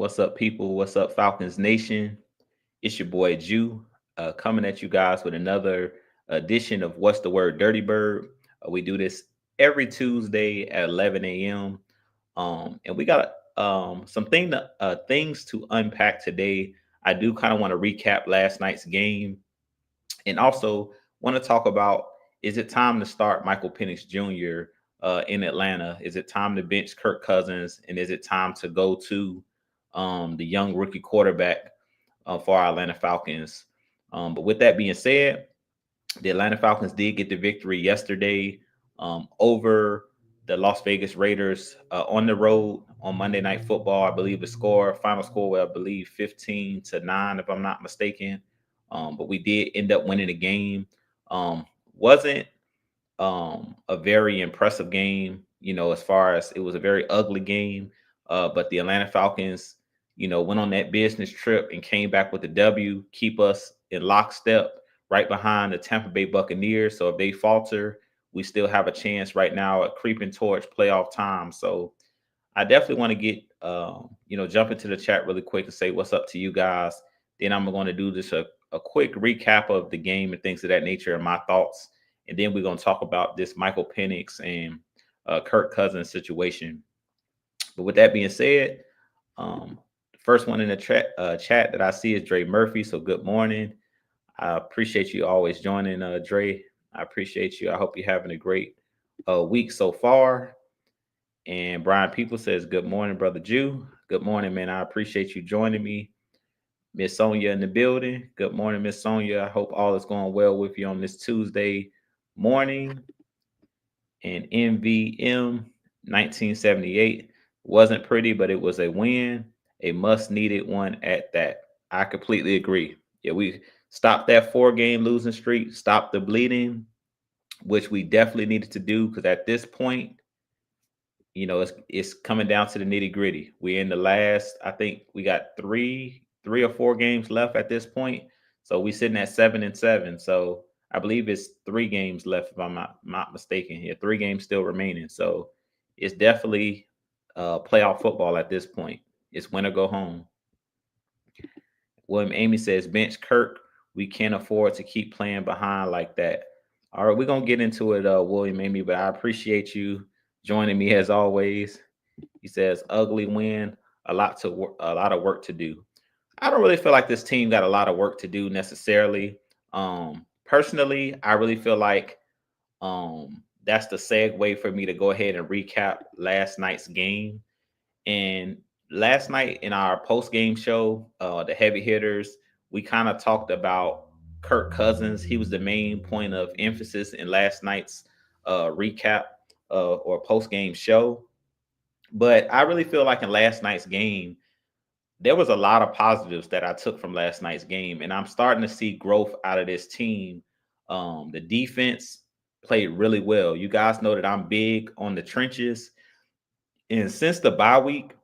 What's up, people? What's up, Falcons Nation? It's your boy Jew coming at you guys with another edition of What's the Word Dirty Bird. We do this every Tuesday at 11 a.m. And we got things to unpack today. I do kind of want to recap last night's game and also want to talk about, is it time to start Michael Penix Jr. In Atlanta? Is it time to bench Kirk Cousins? And is it time to go to the young rookie quarterback for our Atlanta Falcons? But with that being said, the Atlanta Falcons did get the victory yesterday over the Las Vegas Raiders on the road on Monday Night Football. I believe the final score was, I believe, 15-9, if I'm not mistaken. But we did end up winning the game. Wasn't a very impressive game, as far as it was a very ugly game. But the Atlanta Falcons, went on that business trip and came back with the W, keep us in lockstep right behind the Tampa Bay Buccaneers. So if they falter, we still have a chance right now at creeping towards playoff time. So I definitely want to get, jump into the chat really quick and say what's up to you guys. Then I'm going to do just a quick recap of the game and things of that nature and my thoughts. And then we're going to talk about this Michael Penix and Kirk Cousins situation. But with that being said, the first one in the chat that I see is Dre Murphy. So good morning. I appreciate you always joining, Dre. I appreciate you. I hope you're having a great week so far. And Brian People says, good morning, Brother Jew. Good morning, man. I appreciate you joining me. Miss Sonia in the building. Good morning, Miss Sonia. I hope all is going well with you on this Tuesday morning. And MVM 1978 wasn't pretty, but it was a win, a must-needed one at that. I completely agree. Yeah, we stopped that 4-game losing streak, stopped the bleeding, which we definitely needed to do because at this point, it's coming down to the nitty-gritty. We're in the last, I think we got three or four games left at this point. So we're sitting at 7-7. So I believe it's 3 games left, if I'm not mistaken. Yeah, 3 games still remaining. So it's definitely playoff football at this point. It's win or go home. William Amy says, bench Kirk. We can't afford to keep playing behind like that. All right, we're going to get into it, William Amy, but I appreciate you joining me as always. He says, ugly win, a lot of work to do. I don't really feel like this team got a lot of work to do necessarily. Personally, I really feel like that's the segue for me to go ahead and recap last night's game. And last night in our post-game show, the heavy hitters, we kind of talked about Kirk Cousins. He was the main point of emphasis in last night's recap or post-game show. But I really feel like in last night's game, there was a lot of positives that I took from last night's game, and I'm starting to see growth out of this team. The defense played really well. You guys know that I'm big on the trenches, and since the bye week,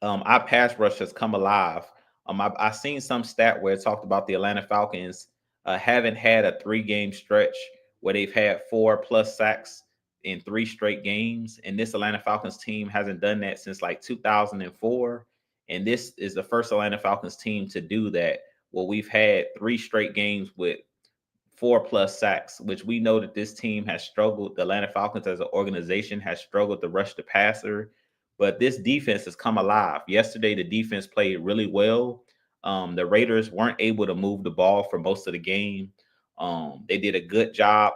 our pass rush has come alive. I seen some stat where it talked about the Atlanta Falcons haven't had a 3-game stretch where they've had 4+ sacks in 3 straight games, and this Atlanta Falcons team hasn't done that since like 2004. And this is the first Atlanta Falcons team to do that. Well, we've had 3 straight games with 4+ sacks, which we know that this team has struggled. The Atlanta Falcons as an organization has struggled to rush the passer, but this defense has come alive. Yesterday, the defense played really well. The Raiders weren't able to move the ball for most of the game. They did a good job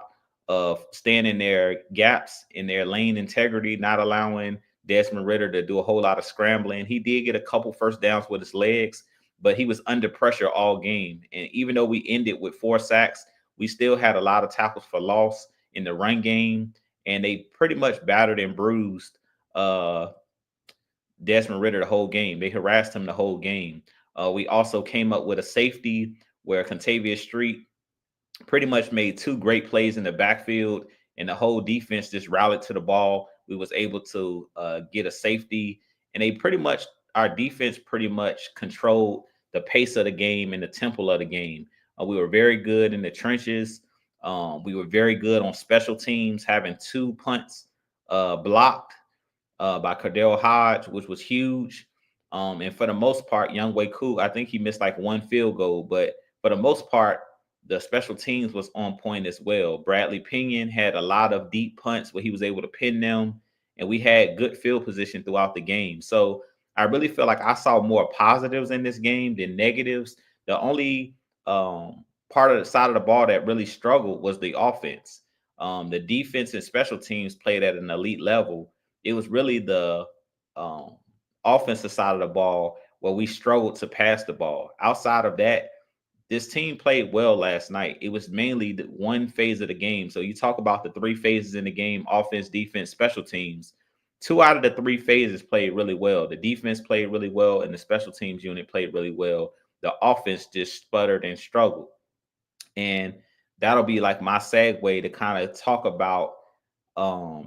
of staying in their gaps, in their lane integrity, not allowing Desmond Ridder to do a whole lot of scrambling. He did get a couple first downs with his legs, but he was under pressure all game. And even though we ended with 4 sacks, we still had a lot of tackles for loss in the run game, and they pretty much battered and bruised Desmond Ridder the whole game. They harassed him the whole game. We also came up with a safety where Contavious Street pretty much made 2 great plays in the backfield, and the whole defense just rallied to the ball. We was able to get a safety, and our defense pretty much controlled the pace of the game and the tempo of the game. We were very good in the trenches. We were very good on special teams, having 2 punts blocked by Cordell Hodge, which was huge. And for the most part, Young Wei Koo, I think he missed like one field goal, but for the most part, the special teams was on point as well. Bradley Pinion had a lot of deep punts where he was able to pin them, and we had good field position throughout the game. So I really feel like I saw more positives in this game than negatives. The only part of the side of the ball that really struggled was the offense. The defense and special teams played at an elite level. It was really the um, offensive side of the ball where we struggled to pass the ball. Outside of that, this team played well last night. It was mainly the one phase of the game. So you talk about the three phases in the game: offense, defense, special teams. Two out of the three phases played really well. The defense played really well, and the special teams unit played really well. The offense just sputtered and struggled. And that'll be like my segue to kind of talk about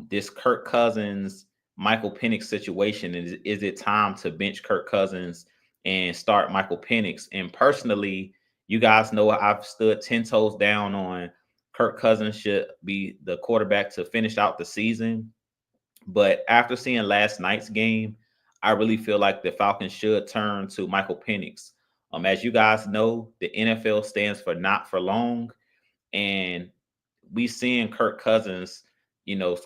this Kirk Cousins, Michael Penix situation. Is it time to bench Kirk Cousins and start Michael Penix? And personally, you guys know I've stood 10 toes down on Kirk Cousins should be the quarterback to finish out the season. But after seeing last night's game, I really feel like the Falcons should turn to Michael Penix. As you guys know, the NFL stands for not for long, and we seeing Kirk Cousins, you know,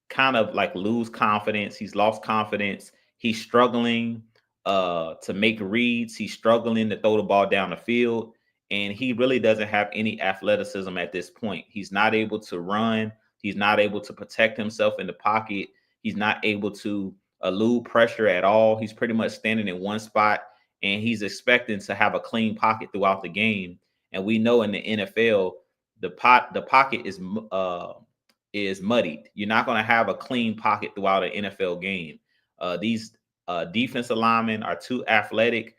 kind of like lose confidence. He's lost confidence. He's struggling to make reads. He's struggling to throw the ball down the field, and he really doesn't have any athleticism at this point. He's not able to run. He's not able to protect himself in the pocket. He's not able to elude pressure at all. He's pretty much standing in one spot, and he's expecting to have a clean pocket throughout the game. And we know in the NFL, the pocket is muddied. You're not going to have a clean pocket throughout an NFL game. These defensive linemen are too athletic.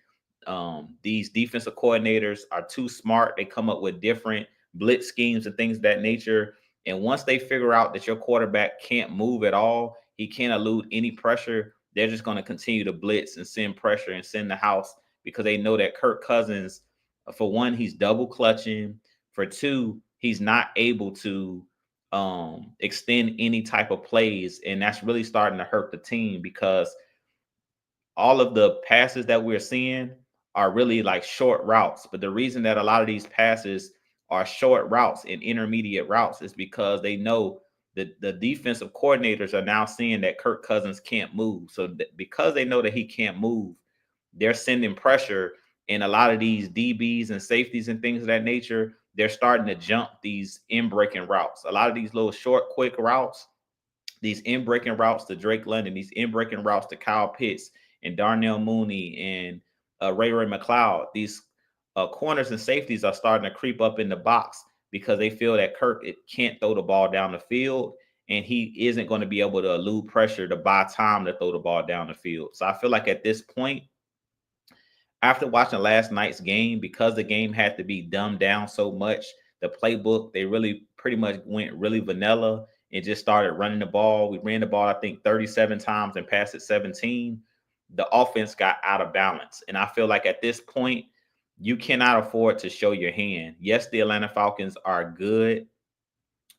These defensive coordinators are too smart. They come up with different blitz schemes and things of that nature. And once they figure out that your quarterback can't move at all, he can't elude any pressure, they're just going to continue to blitz and send pressure and send the house, because they know that Kirk Cousins, for one, he's double clutching. For two, he's not able to extend any type of plays. And that's really starting to hurt the team, because all of the passes that we're seeing are really like short routes. But the reason that a lot of these passes are short routes and intermediate routes is because they know that the defensive coordinators are now seeing that Kirk Cousins can't move. So because they know that he can't move, they're sending pressure. And a lot of these DBs and safeties and things of that nature, they're starting to jump these in-breaking routes. A lot of these little short, quick routes, these in-breaking routes to Drake London, these in-breaking routes to Kyle Pitts and Darnell Mooney and Ray McLeod, these corners and safeties are starting to creep up in the box because they feel that Kirk can't throw the ball down the field, and he isn't going to be able to elude pressure to buy time to throw the ball down the field. So I feel like at this point, after watching last night's game, because the game had to be dumbed down so much, the playbook, they really pretty much went really vanilla and just started running the ball. We ran the ball, I think, 37 times and passed it 17. The offense got out of balance. And I feel like at this point, you cannot afford to show your hand. Yes, the Atlanta Falcons are good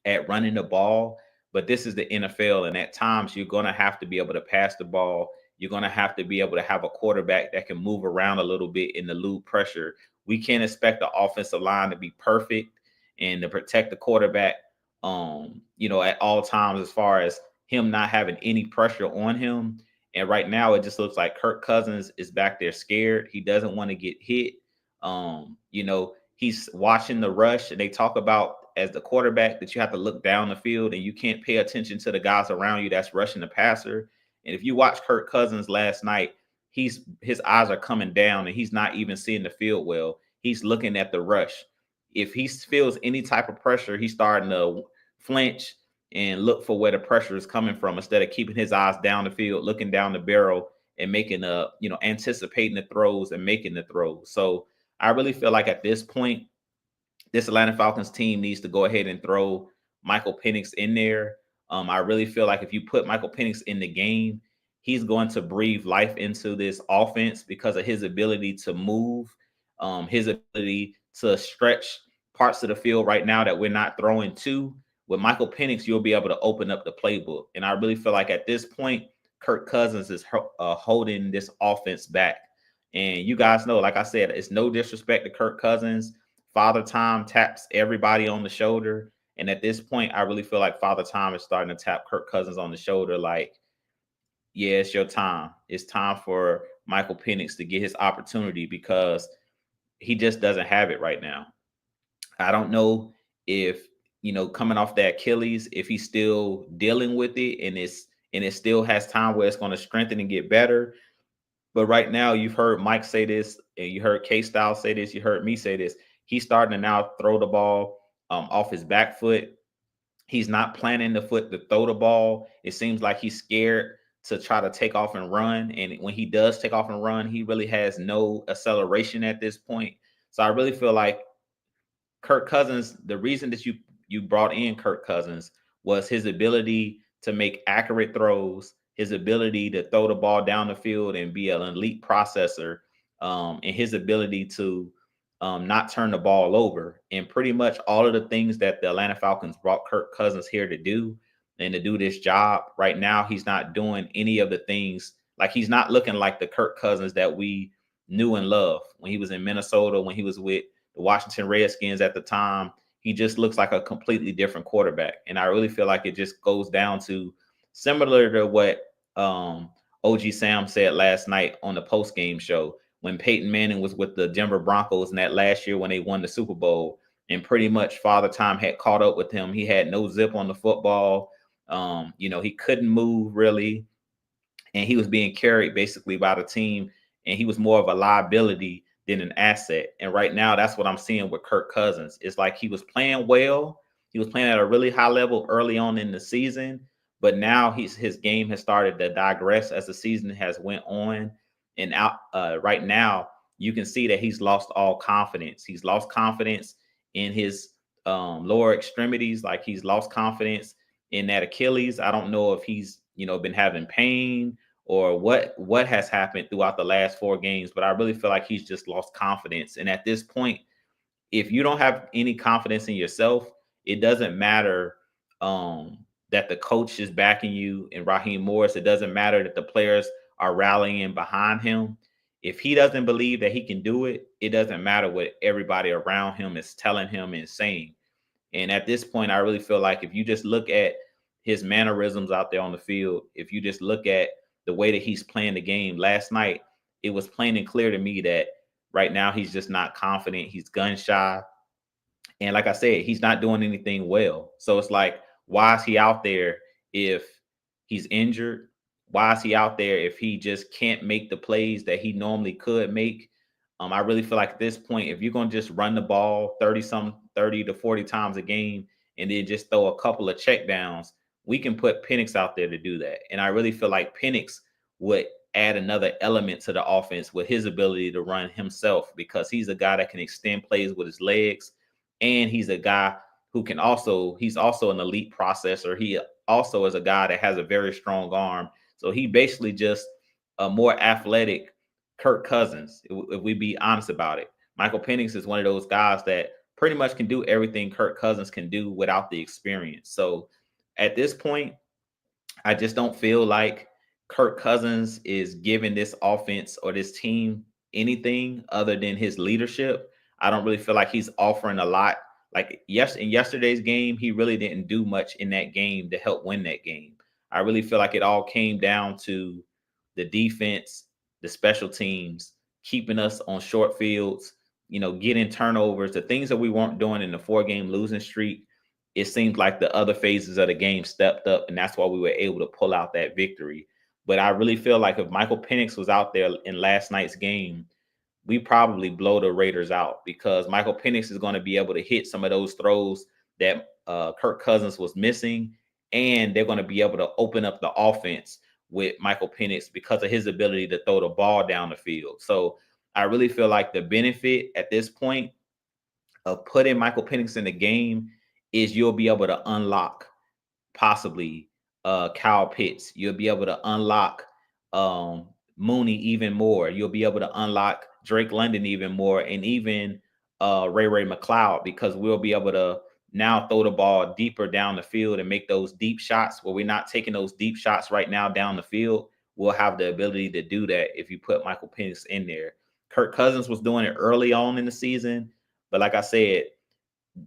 at running the ball, but this is the NFL, and at times you're going to have to be able to pass the ball. You're going to have to be able to have a quarterback that can move around a little bit in the elude pressure. We can't expect the offensive line to be perfect and to protect the quarterback, at all times, as far as him not having any pressure on him. And right now, it just looks like Kirk Cousins is back there scared. He doesn't want to get hit. He's watching the rush, and they talk about, as the quarterback, that you have to look down the field and you can't pay attention to the guys around you that's rushing the passer. And if you watch Kirk Cousins last night, his eyes are coming down and he's not even seeing the field well. He's looking at the rush. If he feels any type of pressure, he's starting to flinch and look for where the pressure is coming from, instead of keeping his eyes down the field, looking down the barrel and making anticipating the throws and making the throws. So I really feel like at this point, this Atlanta Falcons team needs to go ahead and throw Michael Penix in there. I really feel like if you put Michael Penix in the game, he's going to breathe life into this offense because of his ability to move, his ability to stretch parts of the field right now that we're not throwing to. With Michael Penix, you'll be able to open up the playbook. And I really feel like at this point, Kirk Cousins is holding this offense back. And you guys know, like I said, it's no disrespect to Kirk Cousins. Father Time taps everybody on the shoulder. And at this point, I really feel like Father Time is starting to tap Kirk Cousins on the shoulder, like, yeah, it's your time. It's time for Michael Penix to get his opportunity because he just doesn't have it right now. I don't know if, coming off that Achilles, if he's still dealing with it and it still has time where it's going to strengthen and get better. But right now, you've heard Mike say this, and you heard K Style say this, you heard me say this. He's starting to now throw the ball off his back foot. He's not planning the foot to throw the ball. It seems like he's scared to try to take off and run. And when he does take off and run, he really has no acceleration at this point. So I really feel like Kirk Cousins, the reason that you brought in Kirk Cousins was his ability to make accurate throws, his ability to throw the ball down the field and be an elite processor, and his ability to not turn the ball over. And pretty much all of the things that the Atlanta Falcons brought Kirk Cousins here to do and to do this job. Right now, he's not doing any of the things. Like, he's not looking like the Kirk Cousins that we knew and loved when he was in Minnesota, when he was with the Washington Redskins at the time. He just looks like a completely different quarterback. And I really feel like it just goes down to similar to what OG Sam said last night on the post-game show when Peyton Manning was with the Denver Broncos in that last year when they won the Super Bowl. And pretty much Father Time had caught up with him. He had no zip on the football. He couldn't move really. And he was being carried basically by the team. And he was more of a liability than an asset. And right now, that's what I'm seeing with Kirk Cousins. It's like he was playing well. He was playing at a really high level early on in the season, but now his game has started to digress as the season has went on. And right now, you can see that he's lost all confidence. He's lost confidence in his lower extremities. Like, he's lost confidence in that Achilles. I don't know if he's been having pain or what has happened throughout the last 4 games, but I really feel like he's just lost confidence. And at this point, if you don't have any confidence in yourself, it doesn't matter that the coach is backing you and Raheem Morris. It doesn't matter that the players are rallying behind him. If he doesn't believe that he can do it, it doesn't matter what everybody around him is telling him and saying. And at this point, I really feel like if you just look at his mannerisms out there on the field, if you just look at the way that he's playing the game last night, it was plain and clear to me that right now he's just not confident. He's gun shy. And like I said, he's not doing anything well. So it's like, why is he out there if he's injured? Why is he out there if he just can't make the plays that he normally could make? I really feel like at this point, if you're going to just run the ball 30 to 40 times a game and then just throw a couple of checkdowns, we can put Penix out there to do that. And I really feel like Penix would add another element to the offense with his ability to run himself, because he's a guy that can extend plays with his legs. And he's a guy who he's also an elite processor. He also is a guy that has a very strong arm. So he basically just a more athletic Kirk Cousins, if we be honest about it. Michael Penix is one of those guys that pretty much can do everything Kirk Cousins can do without the experience. So at this point, I just don't feel like Kirk Cousins is giving this offense or this team anything other than his leadership. I don't really feel like he's offering a lot. Like, yes, in yesterday's game, he really didn't do much in that game to help win that game. I really feel like it all came down to the defense, the special teams, keeping us on short fields, getting turnovers, the things that we weren't doing in the 4-game losing streak. It seems like the other phases of the game stepped up, and that's why we were able to pull out that victory. But I really feel like if Michael Penix was out there in last night's game, we probably blow the Raiders out, because Michael Penix is going to be able to hit some of those throws that Kirk Cousins was missing, and they're going to be able to open up the offense with Michael Penix because of his ability to throw the ball down the field. So I really feel like the benefit at this point of putting Michael Penix in the game is you'll be able to unlock possibly Kyle Pitts. You'll be able to unlock Mooney even more. You'll be able to unlock Drake London even more, and even Ray McLeod, because we'll be able to now throw the ball deeper down the field and make those deep shots where we're not taking those deep shots right now down the field. We'll have the ability to do that if you put Michael Penix in there. Kirk Cousins was doing it early on in the season, but like I said,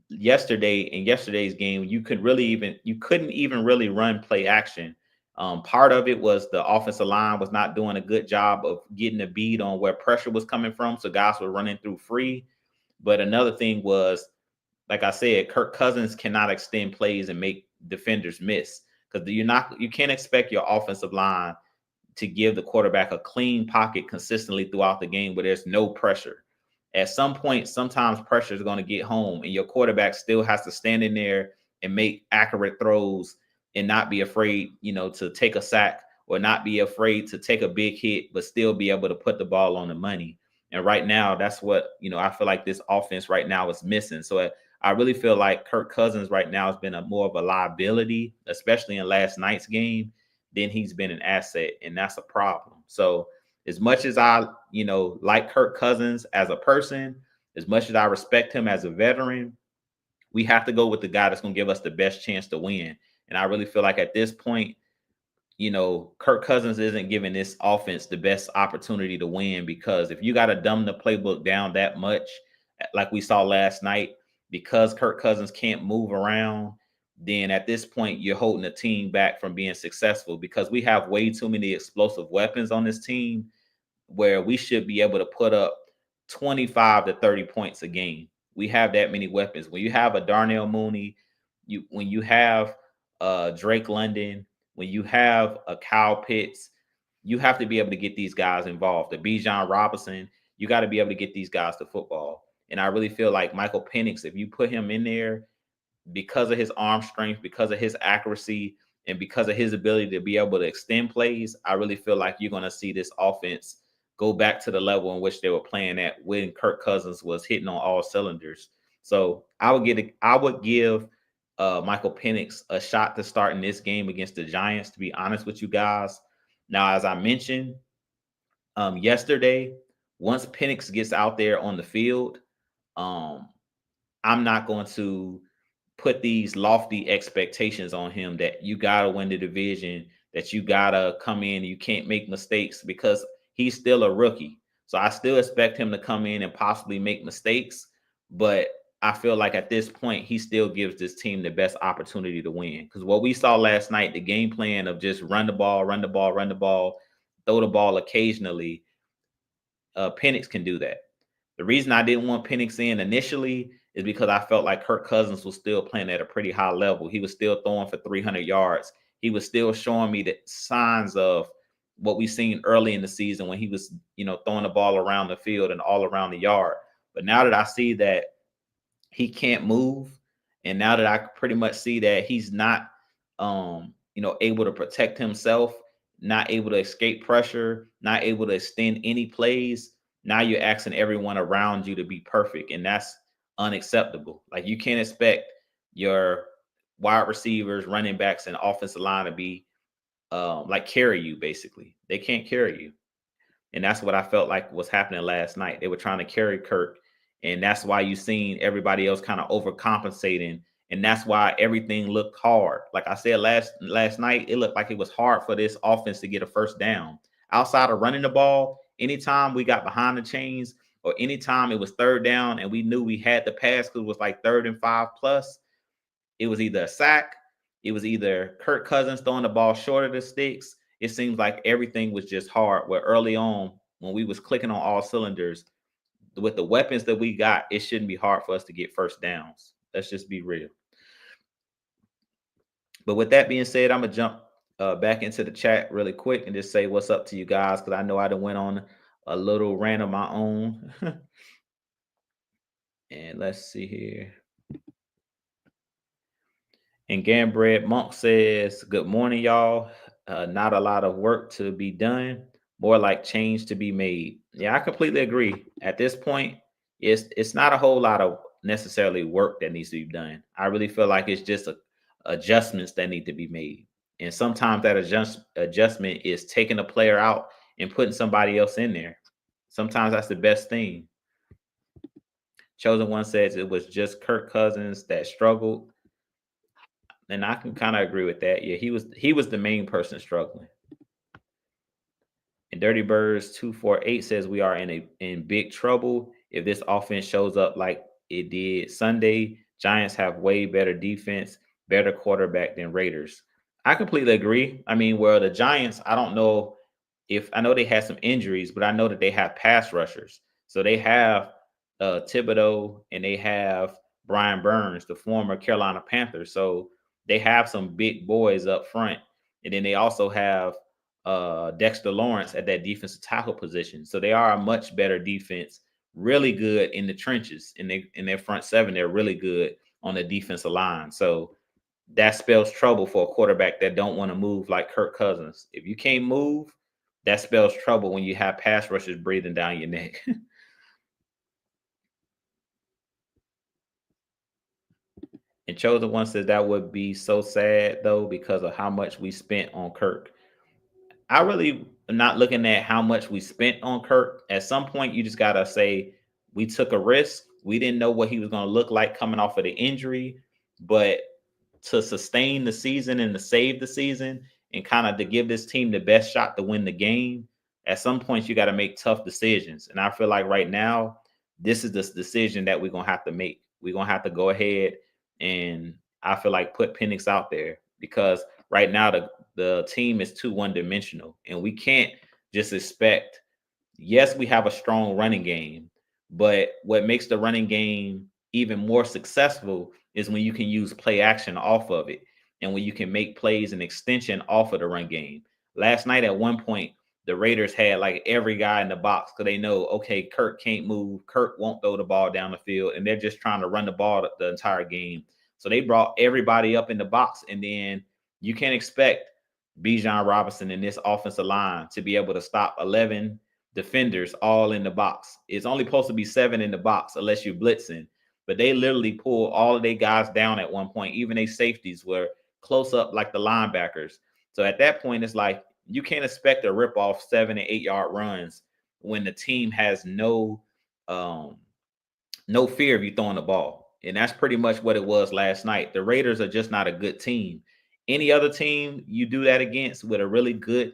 yesterday's game, you couldn't even really run play action. Part of it was the offensive line was not doing a good job of getting a bead on where pressure was coming from, so guys were running through free. But another thing was, like I said, Kirk Cousins cannot extend plays and make defenders miss, because you can't expect your offensive line to give the quarterback a clean pocket consistently throughout the game where there's no pressure. At some point, sometimes pressure is going to get home, and your quarterback still has to stand in there and make accurate throws and not be afraid, to take a sack or not be afraid to take a big hit, but still be able to put the ball on the money. And right now, that's what, I feel like this offense right now is missing. So I really feel like Kirk Cousins right now has been more of a liability, especially in last night's game, than he's been an asset, and that's a problem. So as much as I, like Kirk Cousins as a person, as much as I respect him as a veteran, we have to go with the guy that's going to give us the best chance to win. And I really feel like at this point, Kirk Cousins isn't giving this offense the best opportunity to win, because if you got to dumb the playbook down that much, like we saw last night, because Kirk Cousins can't move around, then at this point you're holding the team back from being successful, because we have way too many explosive weapons on this team where we should be able to put up 25 to 30 points a game. We have that many weapons. When you have a Darnell Mooney, when you have Drake London, when you have a Kyle Pitts, you have to be able to get these guys involved. The Bijan Robinson, you got to be able to get these guys to football. And I really feel like Michael Penix, if you put him in there, because of his arm strength, because of his accuracy, and because of his ability to be able to extend plays, I really feel like you're going to see this offense go back to the level in which they were playing at when Kirk Cousins was hitting on all cylinders. So I would give Michael Penix a shot to start in this game against the Giants, to be honest with you guys. Now, as I mentioned yesterday, once Penix gets out there on the field, I'm not going to put these lofty expectations on him that you got to win the division, that you got to come in, you can't make mistakes, because he's still a rookie. So I still expect him to come in and possibly make mistakes, but I feel like at this point, he still gives this team the best opportunity to win. Because what we saw last night, the game plan of just run the ball, throw the ball occasionally, Penix can do that. The reason I didn't want Penix in initially is because I felt like Kirk Cousins was still playing at a pretty high level. He was still throwing for 300 yards. He was still showing me the signs of what we seen early in the season when he was, throwing the ball around the field and all around the yard. But now that I see that he can't move, and now that I pretty much see that he's not, able to protect himself, not able to escape pressure, not able to extend any plays, now you're asking everyone around you to be perfect, and that's unacceptable. Like, you can't expect your wide receivers, running backs, and offensive line to be like carry you. Basically, they can't carry you, and that's what I felt like was happening last night. They were trying to carry Kirk, and that's why you seen everybody else kind of overcompensating, and that's why everything looked hard. Like I said last night, it looked like it was hard for this offense to get a first down. Outside of running the ball, anytime we got behind the chains, or anytime it was third down and we knew we had to pass because it was like 3rd and 5 plus, it was either a sack, it was either Kirk Cousins throwing the ball short of the sticks. It seems like everything was just hard. Where early on, when we was clicking on all cylinders, with the weapons that we got, it shouldn't be hard for us to get first downs. Let's just be real. But with that being said, I'm gonna jump back into the chat really quick and just say what's up to you guys, because I know I done went on a little rant of my own. And let's see here. And Gambred Monk says, good morning, y'all. Not a lot of work to be done, more like change to be made. Yeah, I completely agree. At this point, it's not a whole lot of necessarily work that needs to be done. I really feel like it's just adjustments that need to be made. And sometimes that adjustment is taking a player out and putting somebody else in there. Sometimes that's the best thing. Chosen One says it was just Kirk Cousins that struggled, and I can kind of agree with that. Yeah, he was the main person struggling. And Dirty Birds 248 says we are in big trouble if this offense shows up like it did Sunday. Giants have way better defense, better quarterback than Raiders. I completely agree. I mean, well, the Giants, I don't know if I know they had some injuries, but I know that they have pass rushers. So they have Thibodeau and they have Brian Burns, the former Carolina Panthers. So they have some big boys up front. And then they also have Dexter Lawrence at that defensive tackle position. So they are a much better defense, really good in the trenches. In their front seven, they're really good on the defensive line. So that spells trouble for a quarterback that don't want to move like Kirk Cousins. If you can't move, that spells trouble when you have pass rushers breathing down your neck. And Chosen One says that would be so sad though because of how much we spent on Kirk. I really am not looking at how much we spent on Kirk. At some point, you just gotta say we took a risk. We didn't know what he was gonna look like coming off of the injury, but to sustain the season and to save the season and kind of to give this team the best shot to win the game, at some point you got to make tough decisions. And I feel like right now, this is the decision that we're gonna have to make. We're gonna have to go ahead and I feel like put Penix out there because right now the team is too one dimensional, and we can't just expect. Yes, we have a strong running game, but what makes the running game even more successful is when you can use play action off of it and when you can make plays and extension off of the run game. Last night, at one point, the Raiders had like every guy in the box because they know, okay, Kirk can't move. Kirk won't throw the ball down the field, and they're just trying to run the ball the entire game. So they brought everybody up in the box, and then you can't expect Bijan Robinson and this offensive line to be able to stop 11 defenders all in the box. It's only supposed to be 7 in the box unless you're blitzing. But they literally pulled all of their guys down at one point. Even their safeties were close up like the linebackers. So at that point, it's like you can't expect to rip off 7 and 8 yard runs when the team has um, no fear of you throwing the ball. And that's pretty much what it was last night. The Raiders are just not a good team. Any other team you do that against with a really good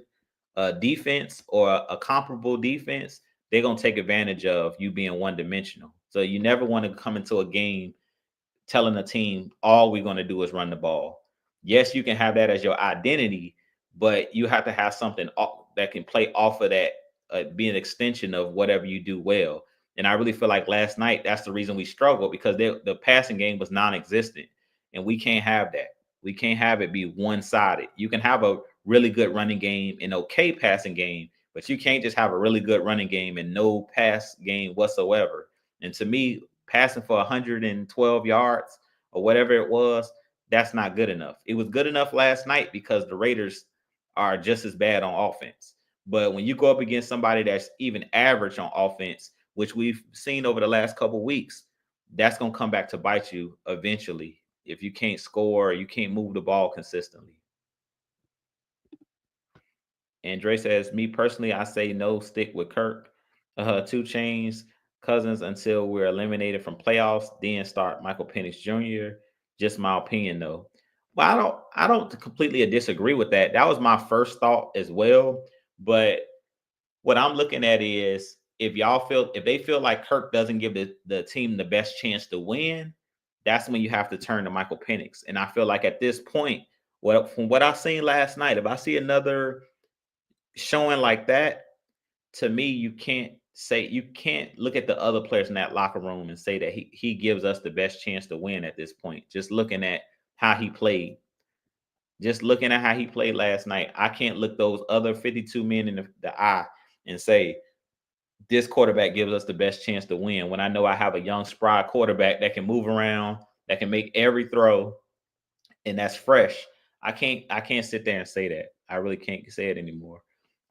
defense or a comparable defense, they're going to take advantage of you being one dimensional. So you never want to come into a game telling a team all we're going to do is run the ball. Yes, you can have that as your identity, but you have to have something that can play off of that, be an extension of whatever you do well. And I really feel like last night that's the reason we struggled because the passing game was non-existent, and we can't have that. We can't have it be one-sided. You can have a really good running game and okay passing game, but you can't just have a really good running game and no pass game whatsoever. And to me, passing for 112 yards or whatever it was, that's not good enough. It was good enough last night because the Raiders are just as bad on offense. But when you go up against somebody that's even average on offense, which we've seen over the last couple of weeks, that's going to come back to bite you eventually if you can't score or you can't move the ball consistently. And Dre says, me personally, I say no, stick with Kirk. 2 Chainz, Cousins until we're eliminated from playoffs, then start Michael Penix Jr. Just my opinion though. Well, I don't completely disagree with that. That was my first thought as well. But what I'm looking at is if they feel like Kirk doesn't give the team the best chance to win, that's when you have to turn to Michael Penix. And I feel like at this point, from what I've seen last night, if I see another showing like that, to me, you can't look at the other players in that locker room and say that he gives us the best chance to win at this point. Just looking at how he played, just looking at how he played last night, I can't look those other 52 men in the eye and say this quarterback gives us the best chance to win when I know I have a young spry quarterback that can move around, that can make every throw, and that's fresh. I can't sit there and say that. I really can't say it anymore.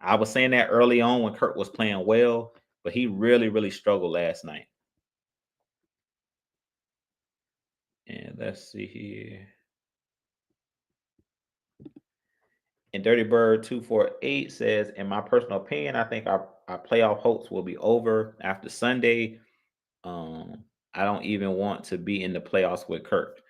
I was saying that early on when Kurt was playing well, but he really, really struggled last night. And let's see here. And Dirty Bird 248 says, in my personal opinion, I think our playoff hopes will be over after Sunday. Um, I don't even want to be in the playoffs with Kirk.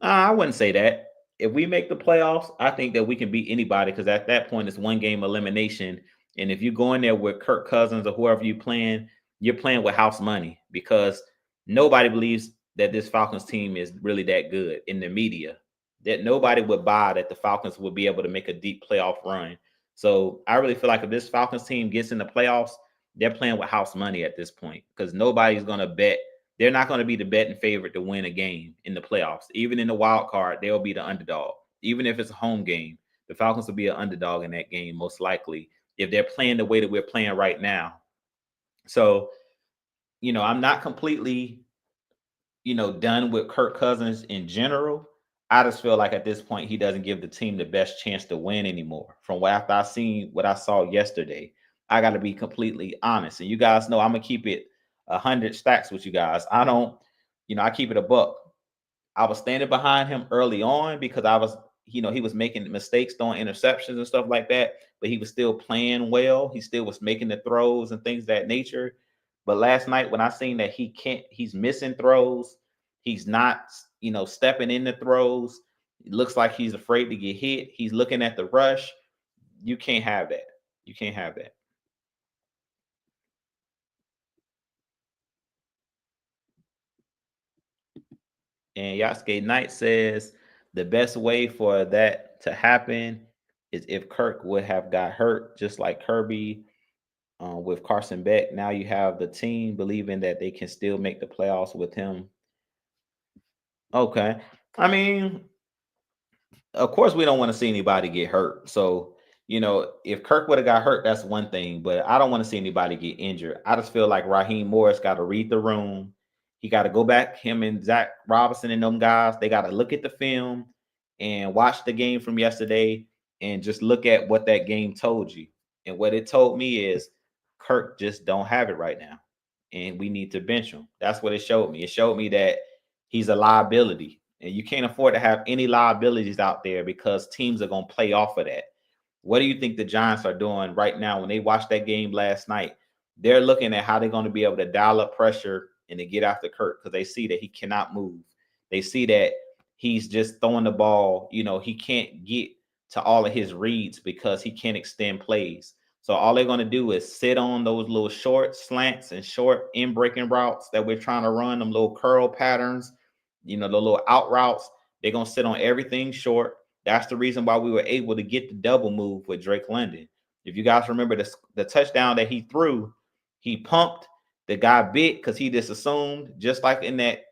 I wouldn't say that. If we make the playoffs, I think that we can beat anybody because at that point it's one game elimination. And if you go in there with Kirk Cousins or whoever you're playing with house money because nobody believes that this Falcons team is really that good in the media. That nobody would buy that the Falcons would be able to make a deep playoff run. So I really feel like if this Falcons team gets in the playoffs, they're playing with house money at this point because nobody's going to bet. They're not going to be the betting favorite to win a game in the playoffs. Even in the wild card, they'll be the underdog. Even if it's a home game, the Falcons will be an underdog in that game, most likely, if they're playing the way that we're playing right now. So, I'm not completely, done with Kirk Cousins in general. I just feel like at this point he doesn't give the team the best chance to win anymore. From what I saw yesterday, I got to be completely honest. And you guys know I'm gonna keep it 100 stacks with you guys. I don't, I keep it a buck. I was standing behind him early on because he was making mistakes, throwing interceptions and stuff like that, but he was still playing well. He still was making the throws and things of that nature. But last night, when I seen that he's missing throws, he's not, stepping in the throws. It looks like he's afraid to get hit. He's looking at the rush. You can't have that. You can't have that. And Yasuke Knight says the best way for that to happen is if Kirk would have got hurt, just like Kirby with Carson Beck. Now you have the team believing that they can still make the playoffs with him. Okay. I mean, of course we don't want to see anybody get hurt. So, if Kirk would have got hurt, that's one thing, but I don't want to see anybody get injured. I just feel like Raheem Morris got to read the room. He got to go back, him and Zach Robinson and them guys, they got to look at the film and watch the game from yesterday and just look at what that game told you. And what it told me is Kirk just don't have it right now. And we need to bench him. That's what it showed me. It showed me that he's a liability. And you can't afford to have any liabilities out there because teams are going to play off of that. What do you think the Giants are doing right now when they watched that game last night? They're looking at how they're going to be able to dial up pressure and to get after Kirk because they see that he cannot move. They see that he's just throwing the ball. He can't get to all of his reads because he can't extend plays. So all they're going to do is sit on those little short slants and short in breaking routes that we're trying to run, them little curl patterns, the little out routes. They're going to sit on everything short. That's the reason why we were able to get the double move with Drake London. If you guys remember the touchdown that he threw, he pumped. The guy bit because he just assumed, just like in that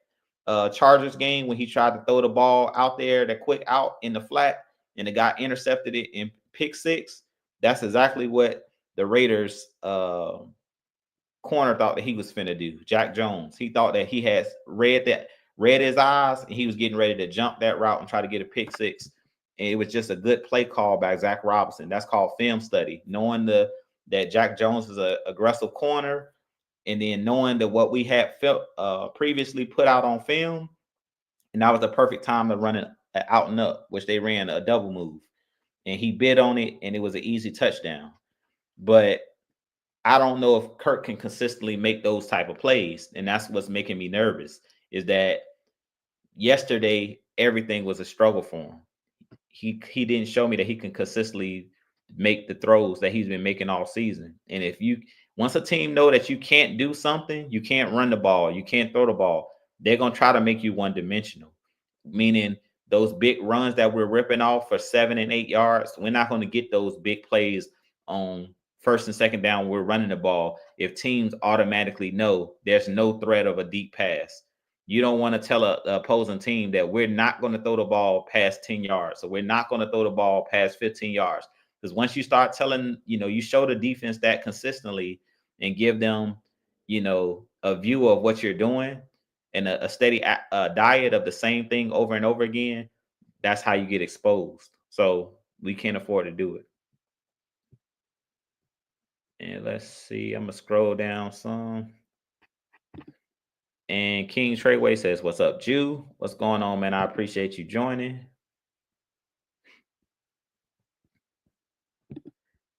Chargers game when he tried to throw the ball out there, that quick out in the flat, and the guy intercepted it in pick six. That's exactly what the Raiders corner thought that he was finna do. Jack Jones. He thought that he had read his eyes, and he was getting ready to jump that route and try to get a pick six. And it was just a good play call by Zach Robinson. That's called film study, knowing that Jack Jones is an aggressive corner, and then knowing that what we had felt previously put out on film, and that was the perfect time to run it out and up, which they ran a double move, and he bid on it, and it was an easy touchdown. But I don't know if Kirk can consistently make those type of plays, and that's what's making me nervous. Is that yesterday everything was a struggle for him. He didn't show me that he can consistently make the throws that he's been making all season. And if you once a team know that you can't do something, you can't run the ball, you can't throw the ball, they're gonna try to make you one dimensional. Meaning those big runs that we're ripping off for 7 and 8 yards, we're not going to get those big plays on first and second down. We're running the ball if teams automatically know there's no threat of a deep pass. You don't want to tell a opposing team that we're not going to throw the ball past 10 yards. So we're not going to throw the ball past 15 yards. Because once you start telling, you show the defense that consistently and give them, a view of what you're doing and a steady diet of the same thing over and over again, that's how you get exposed. So we can't afford to do it. And let's see, I'm going to scroll down some. And King Treyway says, "What's up, Jew? What's going on, man? I appreciate you joining."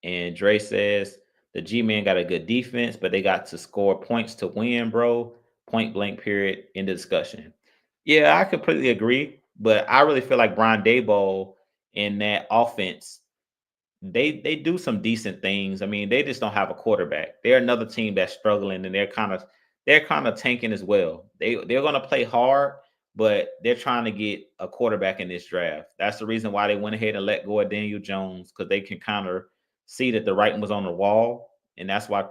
And Dre says, "The G-Man got a good defense, but they got to score points to win, bro. Point blank period in the discussion. Yeah, I completely agree. But I really feel like Brian Daboll in that offense, they do some decent things. I mean, they just don't have a quarterback. They're another team that's struggling, and they're kind of tanking as well. They're going to play hard, but they're trying to get a quarterback in this draft. That's the reason why they went ahead and let go of Daniel Jones, because they can kind of see that the writing was on the wall, and that's why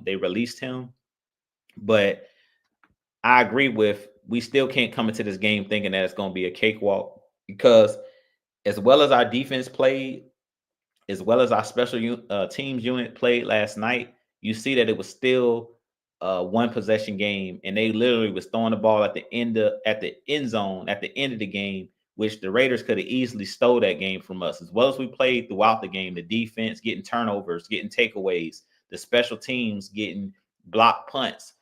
they released him. But I agree with, we still can't come into this game thinking that it's going to be a cakewalk, because as well as our defense played, as well as our teams unit played last night, you see that it was still a one possession game, and they literally was throwing the ball at the end zone at the end of the game, which the Raiders could have easily stole that game from us. As well as we played throughout the game, the defense getting turnovers, getting takeaways, the special teams getting blocked punts.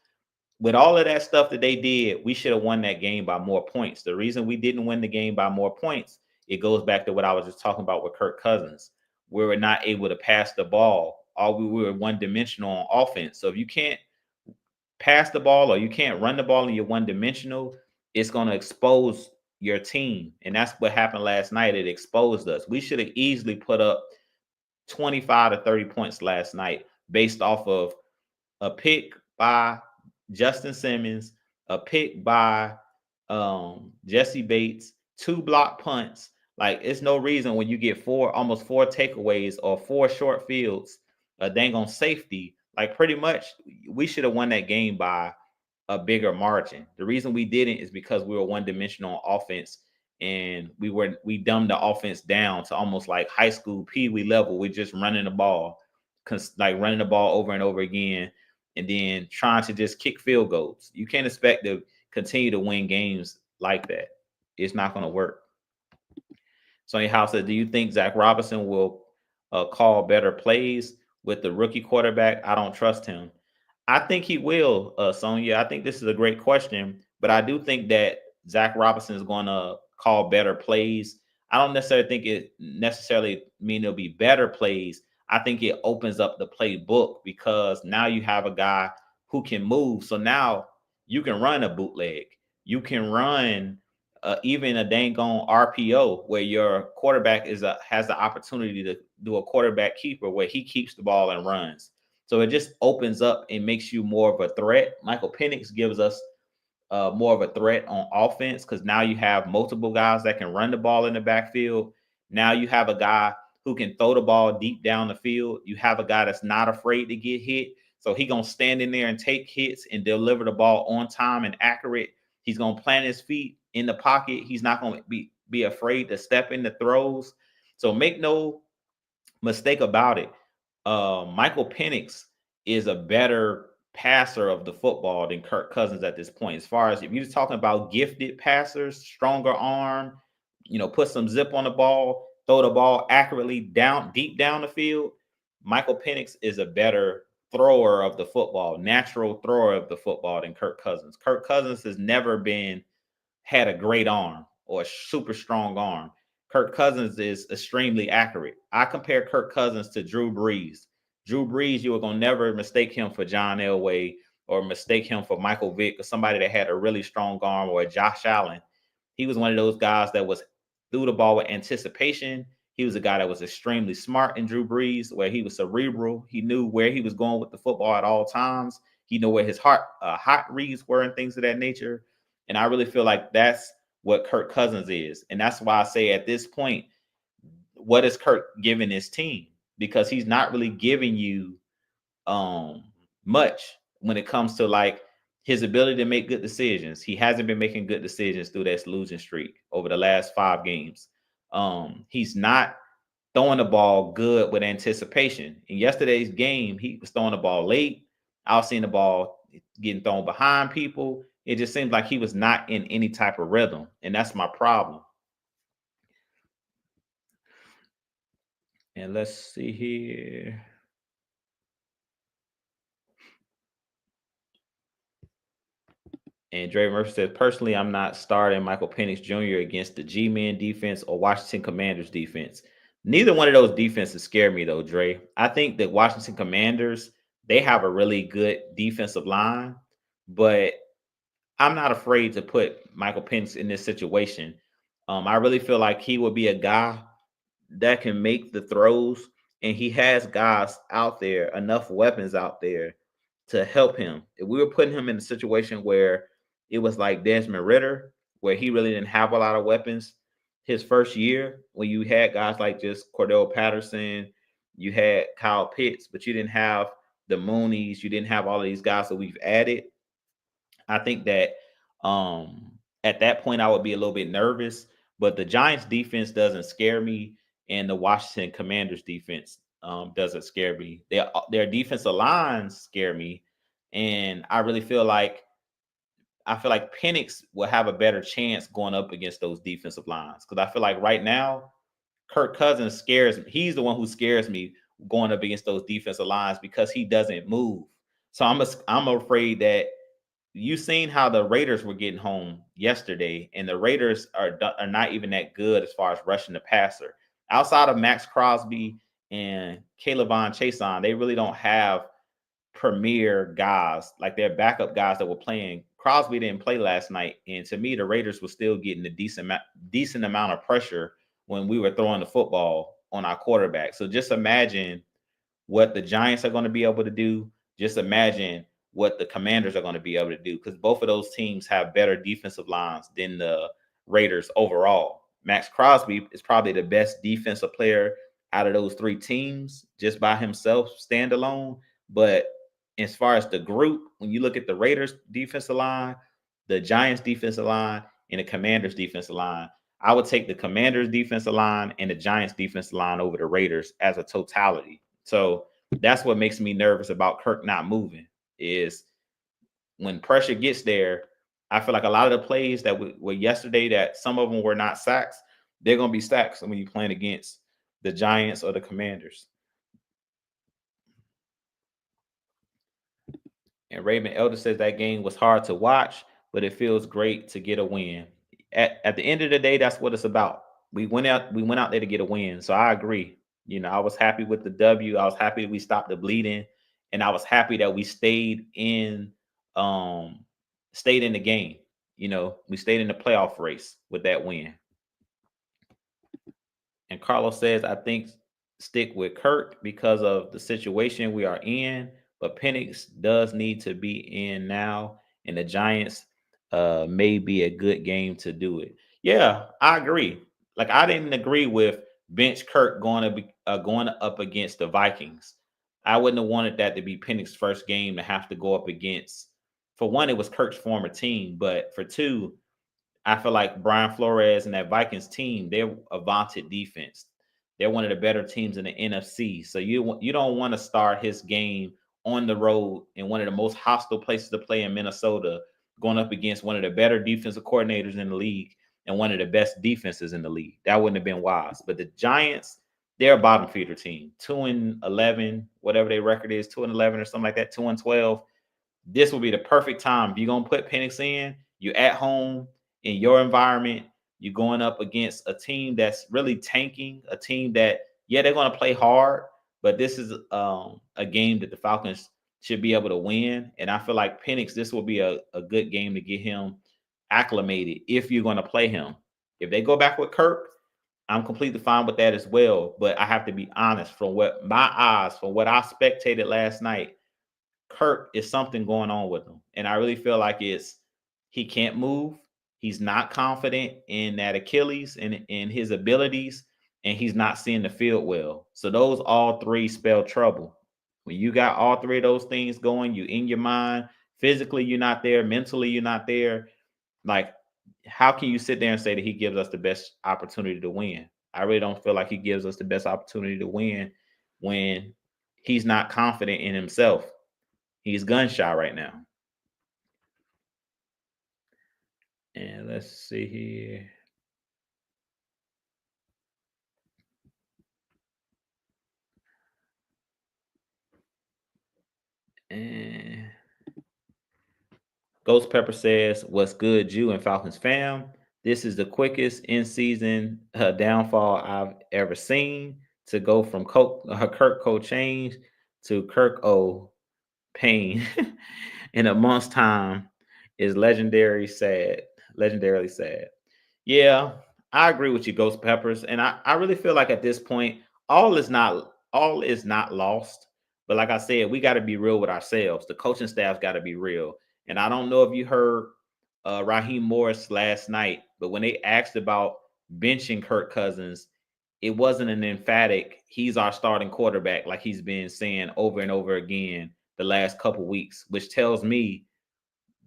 With all of that stuff that they did, we should have won that game by more points. The reason we didn't win the game by more points, it goes back to what I was just talking about with Kirk Cousins. We were not able to pass the ball. All we were one dimensional on offense. So if you can't pass the ball or you can't run the ball and you're one dimensional, it's going to expose your team. And that's what happened last night. It exposed us. We should have easily put up 25 to 30 points last night based off of a pick by Justin Simmons, a pick by Jesse Bates, two block punts. Like, it's no reason when you get almost four takeaways or four short fields, a dang on safety. Like, pretty much, we should have won that game by a bigger margin. The reason we didn't is because we were one dimensional on offense, and we dumbed the offense down to almost like high school pee wee level. We're just running the ball, like running the ball over and over again, and then trying to just kick field goals. You can't expect to continue to win games like that. It's not going to work. Sonya House said, do you think Zach Robinson will call better plays with the rookie quarterback? I don't trust him. I think he will, Sonya. I think this is a great question, but I do think that Zach Robinson is going to call better plays. I don't necessarily think it necessarily mean it'll be better plays. I think it opens up the playbook, because now you have a guy who can move. So now you can run a bootleg. You can run even a dang on RPO, where your quarterback has the opportunity to do a quarterback keeper where he keeps the ball and runs. So it just opens up and makes you more of a threat. Michael Penix gives us more of a threat on offense, because now you have multiple guys that can run the ball in the backfield. Now you have a guy who can throw the ball deep down the field. You have a guy that's not afraid to get hit. So he's going to stand in there and take hits and deliver the ball on time and accurate. He's going to plant his feet in the pocket. He's not going to be afraid to step in the throws. So make no mistake about it. Michael Penix is a better passer of the football than Kirk Cousins at this point. As far as if you're talking about gifted passers, stronger arm, put some zip on the ball, throw the ball accurately deep down the field, Michael Penix is a better thrower of the football, natural thrower of the football than Kirk Cousins. Kirk Cousins has never had a great arm or a super strong arm. Kirk Cousins is extremely accurate. I compare Kirk Cousins to Drew Brees. Drew Brees, you were going to never mistake him for John Elway or mistake him for Michael Vick or somebody that had a really strong arm, or Josh Allen. He was one of those guys that threw the ball with anticipation. He was a guy that was extremely smart in Drew Brees, where he was cerebral. He knew where he was going with the football at all times. He knew where his hot reads were and things of that nature. And I really feel like that's what Kirk Cousins is. And that's why I say at this point, what is Kirk giving his team? Because he's not really giving you much when it comes to like his ability to make good decisions. He hasn't been making good decisions through that losing streak over the last 5 games. He's not throwing the ball good with anticipation. In yesterday's game, he was throwing the ball late. I was seeing the ball getting thrown behind people. It just seems like he was not in any type of rhythm, and that's my problem. And let's see here. And Dre Murphy says, personally, I'm not starting Michael Penix Jr. against the G-Men defense or Washington Commanders defense. Neither one of those defenses scare me, though, Dre. I think that Washington Commanders, they have a really good defensive line, but I'm not afraid to put Michael Penix in this situation. I really feel like he would be a guy that can make the throws, and he has guys out there, enough weapons out there to help him. If we were putting him in a situation where it was like Desmond Ritter, where he really didn't have a lot of weapons his first year, when you had guys like just Cordell Patterson, you had Kyle Pitts, but you didn't have the Moonies, you didn't have all of these guys that we've added. I think that at that point I would be a little bit nervous, but the Giants defense doesn't scare me, and the Washington Commanders defense doesn't scare me. Their defensive lines scare me, and I feel like Penix will have a better chance going up against those defensive lines, because I feel like right now Kirk Cousins scares me. He's the one who scares me going up against those defensive lines because he doesn't move. So I'm afraid that you seen how the Raiders were getting home yesterday, and the Raiders are not even that good as far as rushing the passer. Outside of Max Crosby and Caleb Von Chason, they really don't have premier guys like their backup guys that were playing. Crosby didn't play last night, and to me, the Raiders were still getting a decent amount of pressure when we were throwing the football on our quarterback. So just imagine what the Giants are going to be able to do. Just imagine what the Commanders are going to be able to do, because both of those teams have better defensive lines than the Raiders overall. Max Crosby is probably the best defensive player out of those three teams just by himself, standalone. But as far as the group, when you look at the Raiders defensive line, the Giants defensive line, and the Commanders defensive line, I would take the Commanders defensive line and the Giants defensive line over the Raiders as a totality. So that's what makes me nervous about Kirk not moving, is when pressure gets there. I feel like a lot of the plays that were yesterday, that some of them were not sacks, they're going to be sacks when you're playing against the Giants or the Commanders. And Raven Elder says that game was hard to watch, but it feels great to get a win. At the end of the day, that's what it's about. We went out there to get a win. So I agree. I was happy with the W. I was happy that we stopped the bleeding, and I was happy that we stayed in the game. We stayed in the playoff race with that win. And Carlos says, I think stick with Kirk because of the situation we are in, but Penix does need to be in now, and the Giants may be a good game to do it. Yeah, I agree. Like, I didn't agree with bench Kirk going up against the Vikings. I wouldn't have wanted that to be Penix's first game to have to go up against. For one, it was Kirk's former team, but for two, I feel like Brian Flores and that Vikings team, they're a vaunted defense. They're one of the better teams in the NFC. So you don't want to start his game on the road in one of the most hostile places to play in Minnesota, going up against one of the better defensive coordinators in the league and one of the best defenses in the league. That wouldn't have been wise. But the Giants, they're a bottom feeder team, 2-11, whatever their record is, 2-11 or something like that, 2-12. This will be the perfect time. If you're gonna put Penix in, you're at home in your environment. You're going up against a team that's really tanking, a team that, yeah, they're gonna play hard, but this is a game that the Falcons should be able to win. And I feel like Penix, this will be a good game to get him acclimated if you're gonna play him. If they go back with Kirk, I'm completely fine with that as well. But I have to be honest, from what my eyes, from what I spectated last night, Kirk is something going on with him. And I really feel like he can't move. He's not confident in that Achilles and in his abilities, and he's not seeing the field well. So those all three spell trouble. When you got all three of those things going, you in your mind, physically you're not there, mentally you're not there. Like, how can you sit there and say that he gives us the best opportunity to win? I really don't feel like he gives us the best opportunity to win when he's not confident in himself. He's gun shy right now. And let's see here. And Ghost Pepper says, "What's good, Jew and Falcons fam? This is the quickest in-season downfall I've ever seen. To go from Kirk Co change to Kirk O Payne in a month's time is legendary sad. Legendarily sad. Yeah, I agree with you, Ghost Peppers. And I really feel like at this point, all is not lost. But like I said, we got to be real with ourselves. The coaching staff's got to be real. And I don't know if you heard Raheem Morris last night, but when they asked about benching Kirk Cousins, it wasn't an emphatic, he's our starting quarterback, like he's been saying over and over again the last couple weeks, which tells me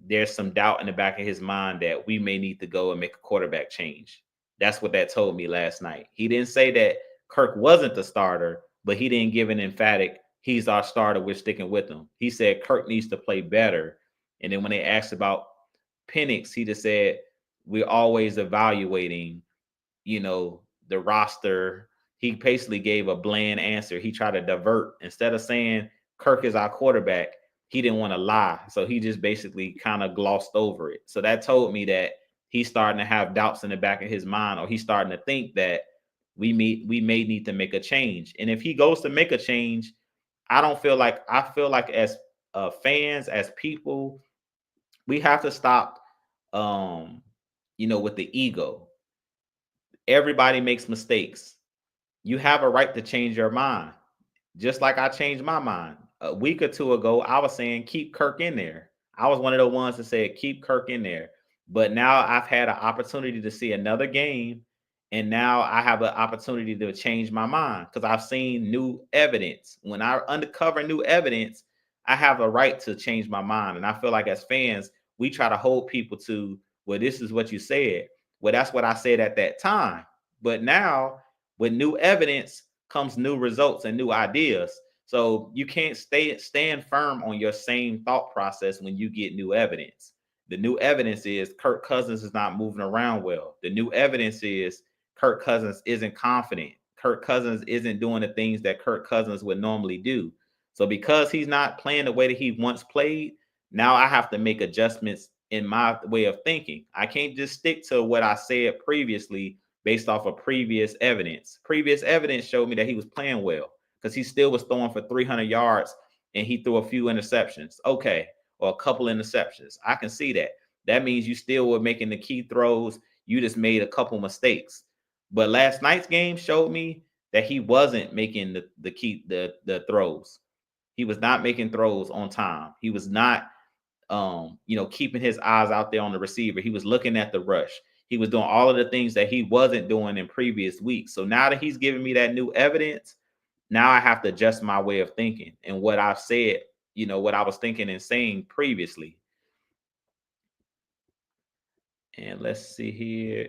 there's some doubt in the back of his mind that we may need to go and make a quarterback change. That's what that told me last night. He didn't say that Kirk wasn't the starter, but he didn't give an emphatic, he's our starter, we're sticking with him. He said Kirk needs to play better. And then when they asked about Penix, he just said, we're always evaluating, the roster. He basically gave a bland answer. He tried to divert. Instead of saying Kirk is our quarterback, he didn't want to lie. So he just basically kind of glossed over it. So that told me that he's starting to have doubts in the back of his mind, or he's starting to think that we may need to make a change. And if he goes to make a change, I feel like as fans, as people, we have to stop with the ego. Everybody makes mistakes. You have a right to change your mind. Just like I changed my mind. A week or two ago, I was saying keep Kirk in there. I was one of the ones that said keep Kirk in there. But now I've had an opportunity to see another game, and now I have an opportunity to change my mind because I've seen new evidence. When I uncover new evidence, I have a right to change my mind. And I feel like as fans, we try to hold people to, well, this is what you said. Well, that's what I said at that time. But now, with new evidence comes new results and new ideas. So you can't stand firm on your same thought process when you get new evidence. The new evidence is Kirk Cousins is not moving around well. The new evidence is Kirk Cousins isn't confident. Kirk Cousins isn't doing the things that Kirk Cousins would normally do. So because he's not playing the way that he once played, now I have to make adjustments in my way of thinking. I can't just stick to what I said previously based off of previous evidence. Previous evidence showed me that he was playing well because he still was throwing for 300 yards and he threw a few interceptions. Okay, or a couple interceptions. I can see that. That means you still were making the key throws. You just made a couple mistakes. But last night's game showed me that he wasn't making the throws. He was not making throws on time. He was not keeping his eyes out there on the receiver. He was looking at the rush. He was doing all of the things that he wasn't doing in previous weeks. So now that he's giving me that new evidence, now I have to adjust my way of thinking and what I've said, what I was thinking and saying previously. And let's see here.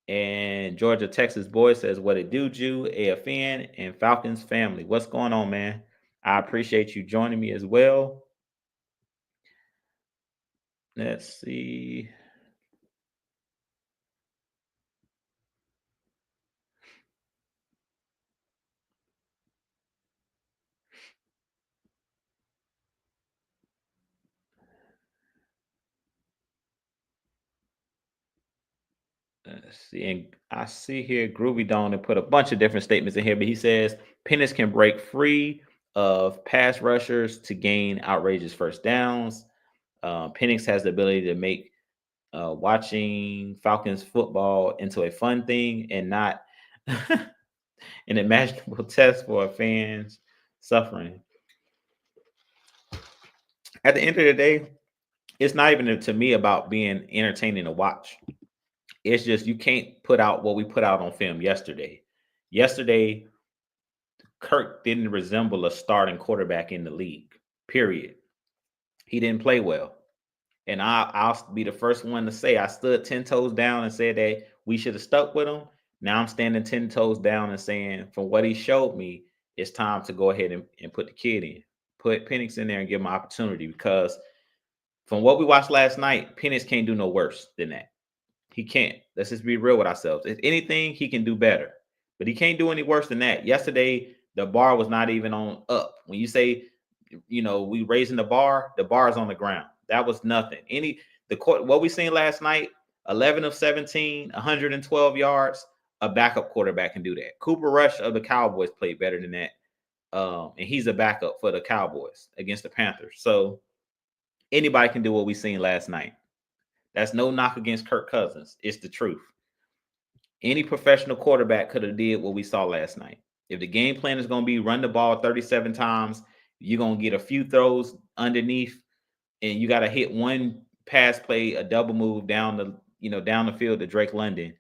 And Georgia, Texas boy says, what it do, Jew, AFN, and Falcons family. What's going on, man? I appreciate you joining me as well. Let's see. Let's see. And I see here Groovy Dawn and put a bunch of different statements in here, but he says Penix can break free of pass rushers to gain outrageous first downs. Penix has the ability to make watching Falcons football into a fun thing and not an imaginable test for fans suffering. At the end of the day, it's not even to me about being entertaining to watch. It's just you can't put out what we put out on film yesterday. Yesterday, Kirk didn't resemble a starting quarterback in the league. Period. He didn't play well. And I'll be the first one to say I stood 10 toes down and said that we should have stuck with him. Now I'm standing 10 toes down and saying, from what he showed me, it's time to go ahead and put the kid in. Put Penix in there and give him an opportunity because from what we watched last night, Penix can't do no worse than that. He can't. Let's just be real with ourselves. If anything, he can do better, but he can't do any worse than that. Yesterday, the bar was not even on up. When you say, we raising the bar is on the ground. That was nothing. What we seen last night, 11 of 17, 112 yards. A backup quarterback can do that. Cooper Rush of the Cowboys played better than that, and he's a backup for the Cowboys against the Panthers. So Anybody can do what we seen last night. That's no knock against Kirk Cousins. It's the truth. Any professional quarterback could have did what we saw last night. If the game plan is going to be run the ball 37 times, you're going to get a few throws underneath, and you got to hit one pass play, a double move down the field to Drake London.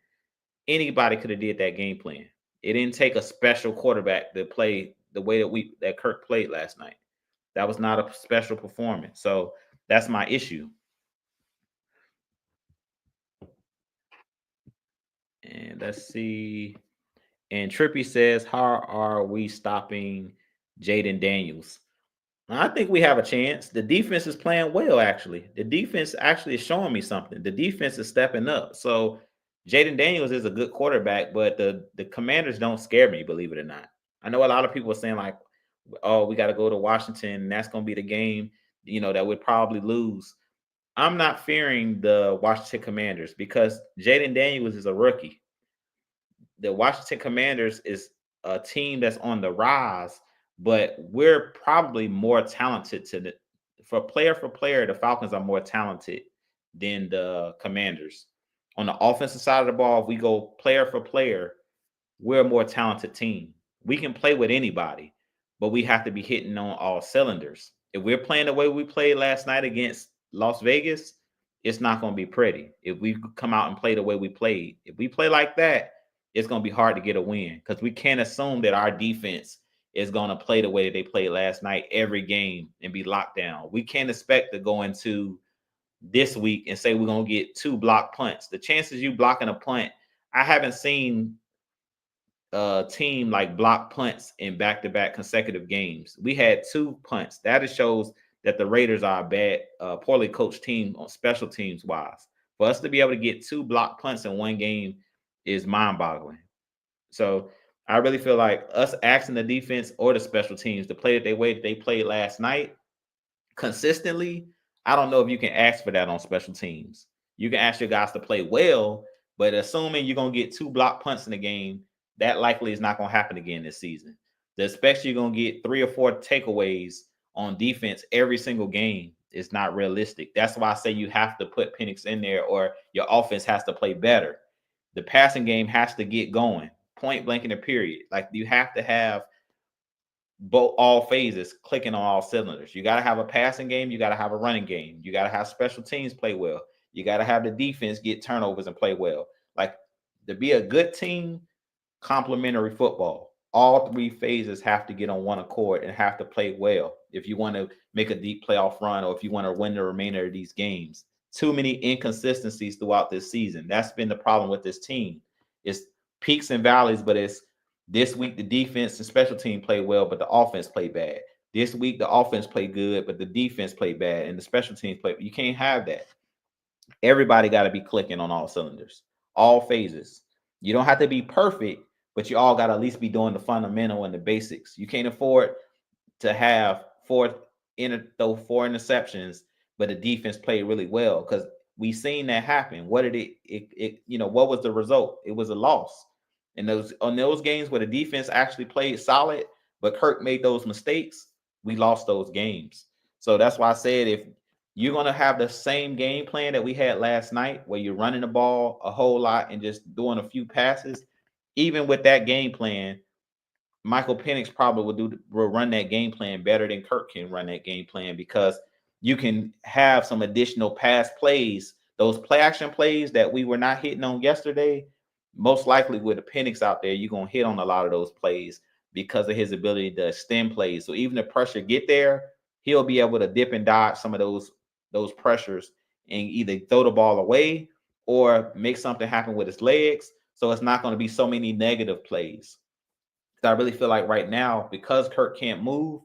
Anybody could have did that game plan. It didn't take a special quarterback to play the way that Kirk played last night. That was not a special performance. So that's my issue. And let's see. And Trippy says, how are we stopping Jaden Daniels? I think we have a chance. The defense is playing well, actually. The defense actually is showing me something. The defense is stepping up. So Jaden Daniels is a good quarterback, but the Commanders don't scare me, believe it or not. I know a lot of people are saying, like, oh, we got to go to Washington, and that's going to be the game, that we'd probably lose. I'm not fearing the Washington Commanders because Jaden Daniels is a rookie. The Washington Commanders is a team that's on the rise, but we're probably more talented for player, the Falcons are more talented than the Commanders. On the offensive side of the ball, if we go player for player, we're a more talented team. We can play with anybody, but we have to be hitting on all cylinders. If we're playing the way we played last night against Las Vegas, it's not going to be pretty. If we come out and play the way we played, if we play like that, it's going to be hard to get a win because we can't assume that our defense is going to play the way that they played last night every game and be locked down. We can't expect to go into this week and say we're going to get 2 block punts. The chances you blocking a punt, I haven't seen a team like block punts in back-to-back consecutive games. We had 2 punts. That shows that the Raiders are a bad, poorly coached team on special teams wise. For us to be able to get 2 block punts in one game is mind-boggling. So I really feel like us asking the defense or the special teams to play the way they played last night consistently, I don't know if you can ask for that on special teams. You can ask your guys to play well, but assuming you're going to get 2 block punts in the game, that likely is not going to happen again this season. Especially you're going to get 3 or 4 takeaways on defense every single game is not realistic. That's why I say you have to put Penix in there or your offense has to play better. The passing game has to get going, point blank in a period. Like you have to have all phases clicking on all cylinders. You got to have a passing game. You got to have a running game. You got to have special teams play well. You got to have the defense get turnovers and play well. Like to be a good team, complementary football. All 3 phases have to get on one accord and have to play well if you want to make a deep playoff run or if you want to win the remainder of these games. Too many inconsistencies throughout this season. That's been the problem with this team. It's peaks and valleys, but it's this week the defense and special team played well, but the offense played bad. This week the offense played good, but the defense played bad, and the special teams played. You can't have that. Everybody got to be clicking on all cylinders, all phases. You don't have to be perfect, but you all got to at least be doing the fundamental and the basics. You can't afford to have 4 interceptions, but the defense played really well because we seen that happen. What did what was the result? It was a loss. And on those games where the defense actually played solid, but Kirk made those mistakes, we lost those games. So that's why I said if you're going to have the same game plan that we had last night where you're running the ball a whole lot and just doing a few passes, even with that game plan, Michael Penix probably will run that game plan better than Kirk can run that game plan because you can have some additional pass plays, those play action plays that we were not hitting on yesterday. Most likely with the Penix out there, you're going to hit on a lot of those plays because of his ability to extend plays. So even if pressure get there, he'll be able to dip and dodge some of those pressures and either throw the ball away or make something happen with his legs. So it's not going to be so many negative plays. I really feel like right now, because Kirk can't move,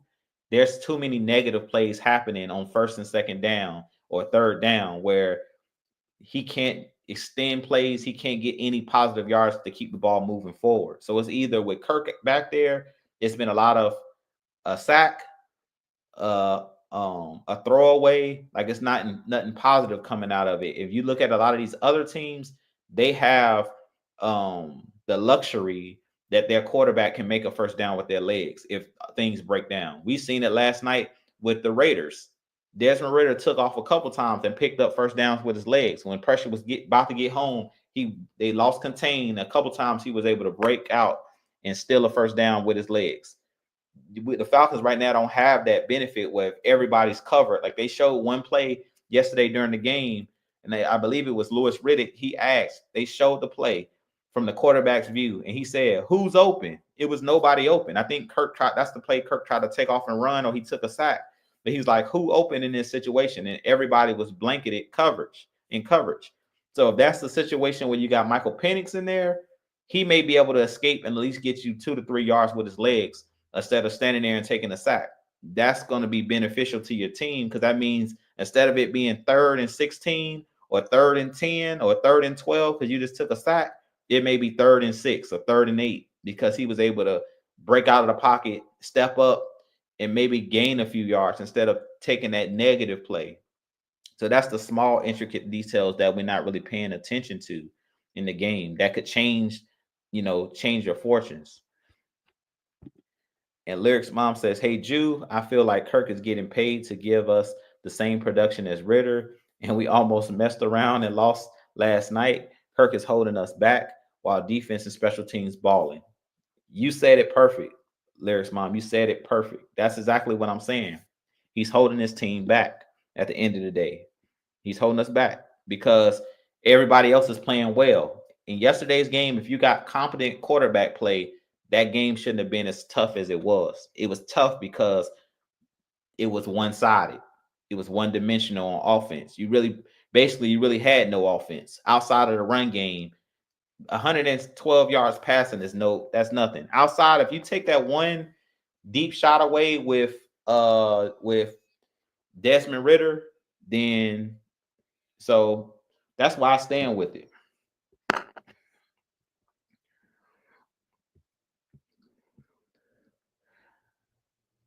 there's too many negative plays happening on 1st and 2nd down or 3rd down where he can't extend plays. He can't get any positive yards to keep the ball moving forward. So it's either with Kirk back there, it's been a lot of a sack, a throwaway. Like it's nothing positive coming out of it. If you look at a lot of these other teams, they have the luxury that their quarterback can make a 1st down with their legs if things break down. We've seen it last night with the Raiders. Desmond Ritter took off a couple times and picked up first downs with his legs. When pressure was about to get home, they lost contain a couple times. He was able to break out and steal a first down with his legs. The Falcons right now don't have that benefit where everybody's covered. Like they showed one play yesterday during the game, and I believe it was Louis Riddick. They showed the play from the quarterback's view, and he said, "Who's open?" It was nobody open. I think that's the play Kirk tried to take off and run, or he took a sack. But he's like, "Who open in this situation?" And everybody was blanketed coverage. So if that's the situation where you got Michael Penix in there, he may be able to escape and at least get you 2 to 3 yards with his legs instead of standing there and taking a sack. That's going to be beneficial to your team because that means instead of it being 3rd and 16 or 3rd and 10 or 3rd and 12 because you just took a sack, it may be 3rd and 6 or 3rd and 8 because he was able to break out of the pocket, step up, and maybe gain a few yards instead of taking that negative play. So that's the small, intricate details that we're not really paying attention to in the game that could change your fortunes. And Lyric's mom says, "Hey, Jew, I feel like Kirk is getting paid to give us the same production as Ritter, and we almost messed around and lost last night. Kirk is holding us back while defense and special teams balling." You said it perfect, Lyric's mom. You said it perfect. That's exactly what I'm saying. He's holding his team back at the end of the day. He's holding us back because everybody else is playing well. In yesterday's game, if you got competent quarterback play, that game shouldn't have been as tough as it was. It was tough because it was one-sided. It was one-dimensional on offense. You really had no offense outside of the run game. 112 yards passing that's nothing. Outside, if you take that one deep shot away with Desmond Ritter, then so that's why I stand with it.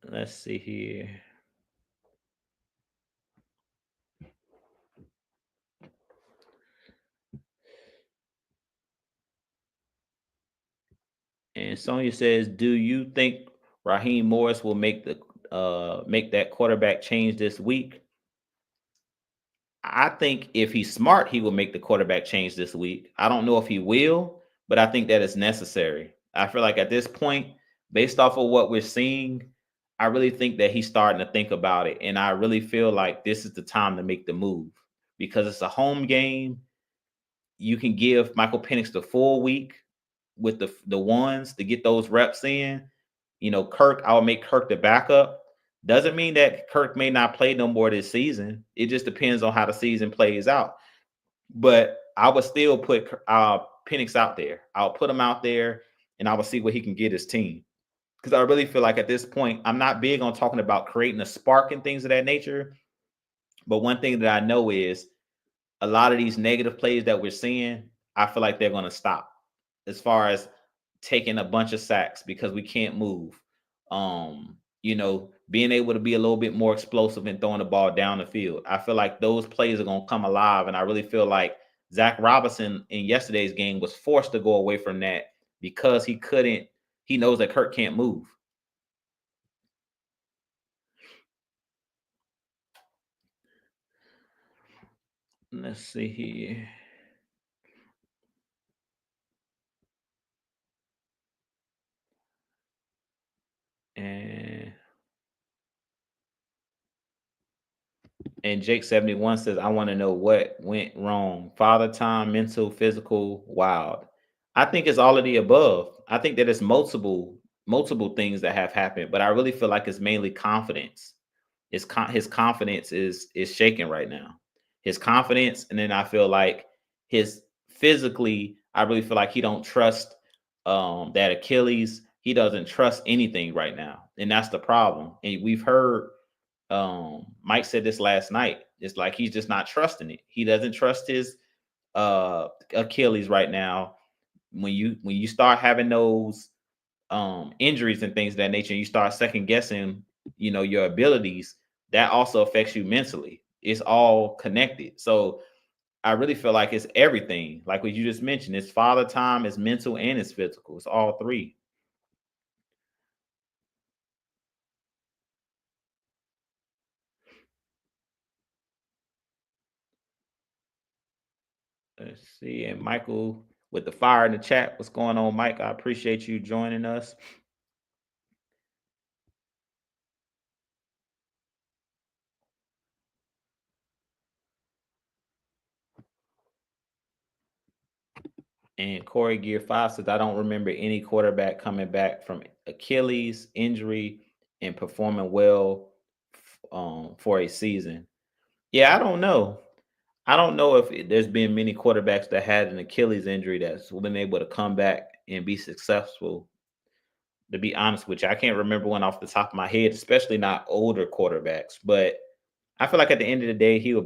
Let's see here. And Sonia says, "Do you think Raheem Morris will make that quarterback change this week?" I think if he's smart, he will make the quarterback change this week. I don't know if he will, but I think that is necessary. I feel like at this point, based off of what we're seeing, I really think that he's starting to think about it. And I really feel like this is the time to make the move because it's a home game. You can give Michael Penix the full week with the ones to get those reps in. Kirk, I'll make Kirk the backup. Doesn't mean that Kirk may not play no more this season. It just depends on how the season plays out. But I would still put Penix out there. I'll put him out there, and I will see what he can get his team. Because I really feel like at this point, I'm not big on talking about creating a spark and things of that nature. But one thing that I know is a lot of these negative plays that we're seeing, I feel like they're going to stop as far as taking a bunch of sacks because we can't move. Being able to be a little bit more explosive and throwing the ball down the field. I feel like those plays are going to come alive. And I really feel like Zach Robinson in yesterday's game was forced to go away from that because he knows that Kirk can't move. Let's see here. And Jake 71 says, "I want to know what went wrong. Father time, mental, physical, wild." I think it's all of the above. I think that it's multiple things that have happened, but I really feel like it's mainly confidence. His confidence is shaken right now. His confidence, and then I feel like his physically, I really feel like he don't trust that Achilles. He doesn't trust anything right now, and that's the problem. And we've heard Mike said this last night. It's like he's just not trusting it. He doesn't trust his Achilles right now. When you start having those injuries and things of that nature, and you start second guessing, your abilities, that also affects you mentally. It's all connected. So I really feel like it's everything. Like what you just mentioned, it's father time, it's mental, and it's physical. It's all three. Let's see. And Michael with the fire in the chat. What's going on, Mike? I appreciate you joining us. And Corey Gear 5 says, I don't remember any quarterback coming back from Achilles injury and performing well for a season. Yeah, I don't know. I don't know if there's been many quarterbacks that had an Achilles injury that's been able to come back and be successful. To be honest with you, I can't remember one off the top of my head, especially not older quarterbacks. But I feel like at the end of the day, he'll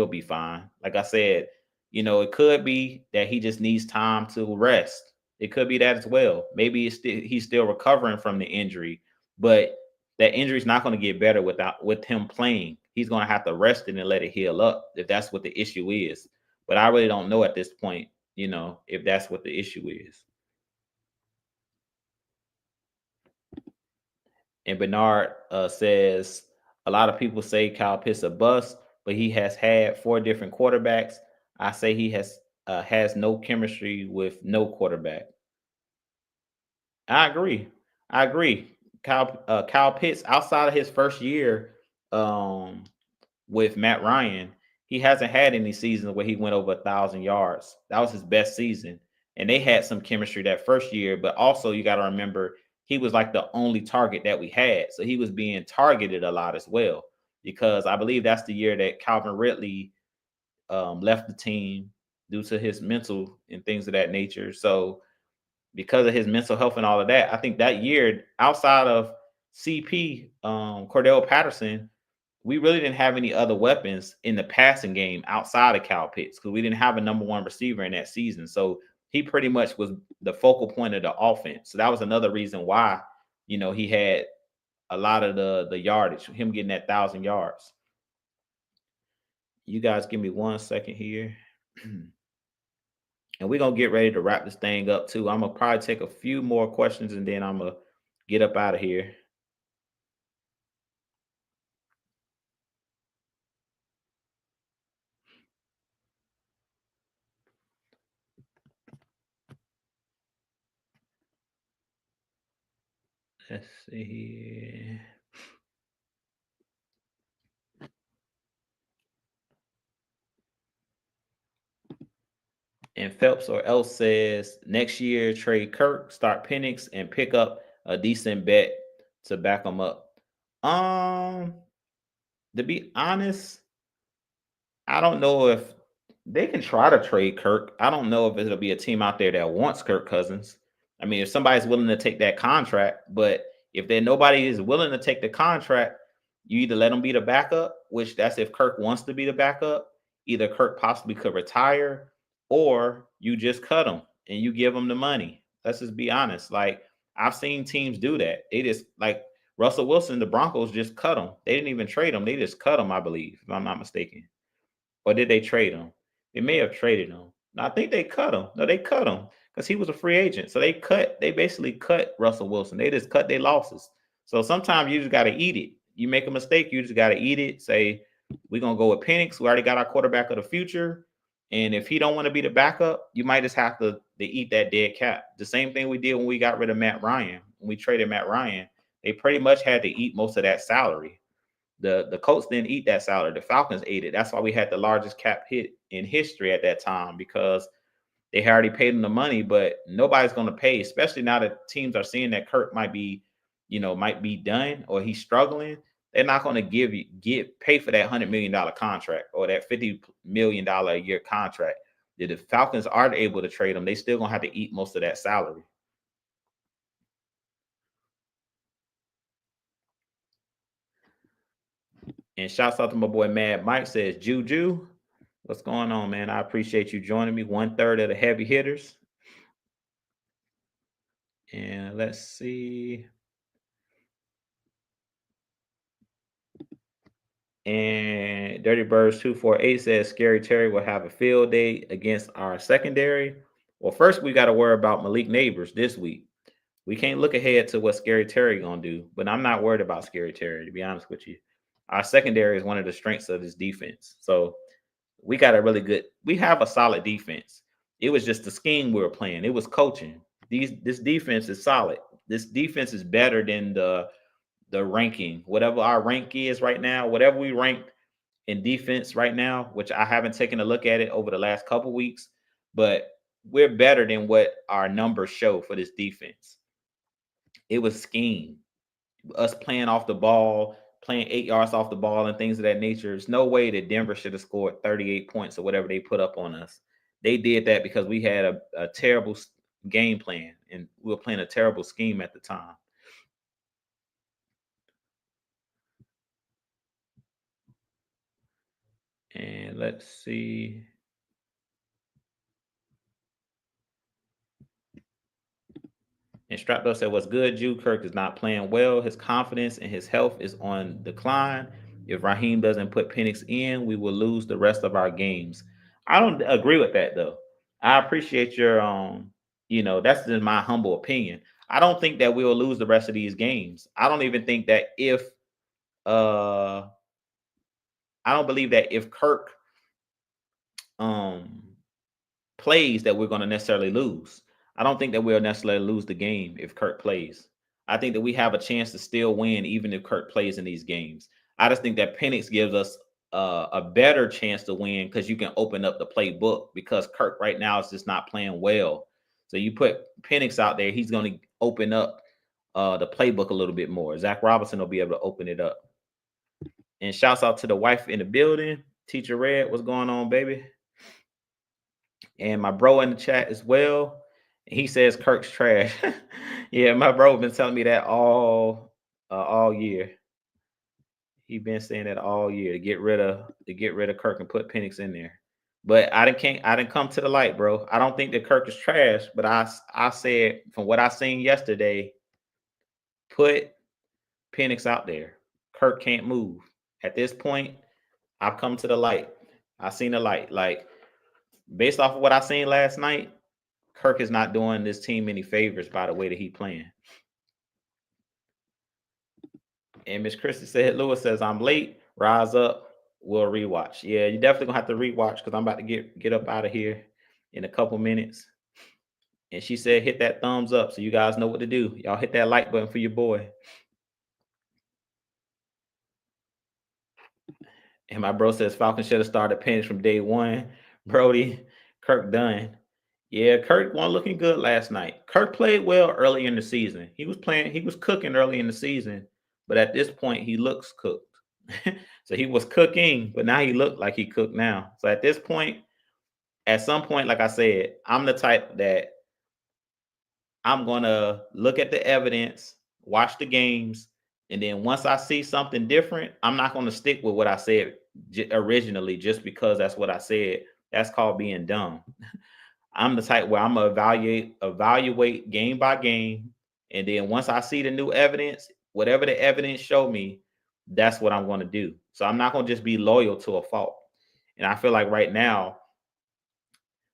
be fine. Like I said, it could be that he just needs time to rest. It could be that as well. Maybe he's still recovering from the injury, but that injury is not going to get better with him playing. He's going to have to rest it and let it heal up if that's what the issue is. But I really don't know at this point, if that's what the issue is. And Bernard says a lot of people say Kyle Pitts a bust, but he has had four different quarterbacks. I say he has no chemistry with no quarterback. I agree. I agree. Kyle Pitts outside of his first year um, with Matt Ryan, he hasn't had any seasons where he went over 1,000 yards. That was his best season, and they had some chemistry that first year. But also, you got to remember he was like the only target that we had, so he was being targeted a lot as well. Because I believe that's the year that Calvin Ridley left the team due to his mental and things of that nature. So because of his mental health and all of that, I think that year, outside of CP, Cordell Patterson, we really didn't have any other weapons in the passing game outside of Cal Pitts because we didn't have a number one receiver in that season. So he pretty much was the focal point of the offense. So that was another reason why, he had a lot of the yardage, him getting that 1,000 yards. You guys give me 1 second here. And we're gonna get ready to wrap this thing up too. I'm gonna probably take a few more questions and then I'm gonna get up out of here. Let's see here. And Phelps or else says next year trade Kirk, start Penix, and pick up a decent bet to back them up. Um, to be honest, I don't know if they can try to trade Kirk. I don't know if it'll be a team out there that wants Kirk Cousins. I mean, if somebody's willing to take that contract, but if there nobody is willing to take the contract, you either let him be the backup, which that's if Kirk wants to be the backup. Either Kirk possibly could retire, or you just cut him and you give him the money. Let's just be honest. Like I've seen teams do that. They just like Russell Wilson, the Broncos just cut him. They didn't even trade him. They just cut him, I believe, if I'm not mistaken. Or did they trade him? They may have traded him. No, I think they cut him. No, they cut him because he was a free agent. So they basically cut Russell Wilson. They just cut their losses. So sometimes you just got to eat it. You make a mistake, you just got to eat it. Say, we're going to go with Penix. We already got our quarterback of the future. And if he don't want to be the backup, you might just have to eat that dead cap. The same thing we did when we got rid of Matt Ryan. When we traded Matt Ryan, they pretty much had to eat most of that salary. The Colts didn't eat that salary. The Falcons ate it. That's why we had the largest cap hit in history at that time because they had already paid them the money, but nobody's going to pay, especially now that teams are seeing that Kirk might be done or he's struggling. They're not going to pay for that $100 million contract or that $50 million a year contract. If the Falcons aren't able to trade them, they still going to have to eat most of that salary. And shouts out to my boy Mad Mike says, Juju, what's going on, man? I appreciate you joining me. 1/3 of the heavy hitters. And let's see. And Dirty Birds 248 says Scary Terry will have a field day against our secondary. Well, first we got to worry about Malik Neighbors this week. We can't look ahead to what Scary Terry gonna do, but I'm not worried about Scary Terry, to be honest with you. Our secondary is one of the strengths of this defense. So We got a really good. We have a solid defense. It was just the scheme we were playing. It was coaching. This defense is solid. This defense is better than the ranking, whatever our rank is right now, whatever we ranked in defense right now, which I haven't taken a look at it over the last couple weeks, but we're better than what our numbers show for this defense. It was scheme, us playing off the ball, playing 8 yards off the ball, and things of that nature. There's no way that Denver should have scored 38 points or whatever they put up on us. They did that because we had a terrible game plan and we were playing a terrible scheme at the time. And let's see. And Strapdo said, "What's good, Jew? Kirk is not playing well. His confidence and his health is on decline. If Raheem doesn't put Penix in, we will lose the rest of our games." I don't agree with that though. I appreciate your that's just my humble opinion. I don't think that we will lose the rest of these games. I don't even think that if uh I don't believe that if Kirk um plays that we're going to necessarily lose. I don't think that we'll necessarily lose the game if Kirk plays. I think that we have a chance to still win even if Kirk plays in these games. I just think that Penix gives us a better chance to win because you can open up the playbook because Kirk right now is just not playing well. So you put Penix out there, he's going to open up the playbook a little bit more. Zach Robinson will be able to open it up. And shouts out to the wife in the building. Teacher Red, what's going on, baby? And my bro in the chat as well. He says Kirk's trash. Yeah, my bro been telling me that all year. He been saying that all year to get rid of Kirk and put Penix in there. But I didn't come to the light, bro. I don't think that Kirk is trash, but I said from what I seen yesterday, put Penix out there. Kirk can't move. At this point, I've come to the light. I seen the light. Like based off of what I seen last night, Kirk is not doing this team any favors by the way that he playing. And Miss Christie said, Lewis says, I'm late. Rise up. We'll rewatch. Yeah, you definitely gonna have to rewatch because I'm about to get up out of here in a couple minutes. And she said, hit that thumbs up so you guys know what to do. Y'all hit that like button for your boy. And my bro says Falcons should have started Penix from day one. Brody, Kirk done. Yeah, Kirk wasn't looking good last night. Kirk played well early in the season. He was cooking early in the season, but at this point, he looks cooked. So he was cooking, but now he looked like he cooked now. So at this point, at some point, like I said, I'm the type that I'm gonna look at the evidence, watch the games, and then once I see something different, I'm not gonna stick with what I said originally just because that's what I said. That's called being dumb. I'm the type where I'm gonna evaluate game by game, and then once I see the new evidence, whatever the evidence show me, that's what I'm going to do. So I'm not going to just be loyal to a fault. And I feel like right now,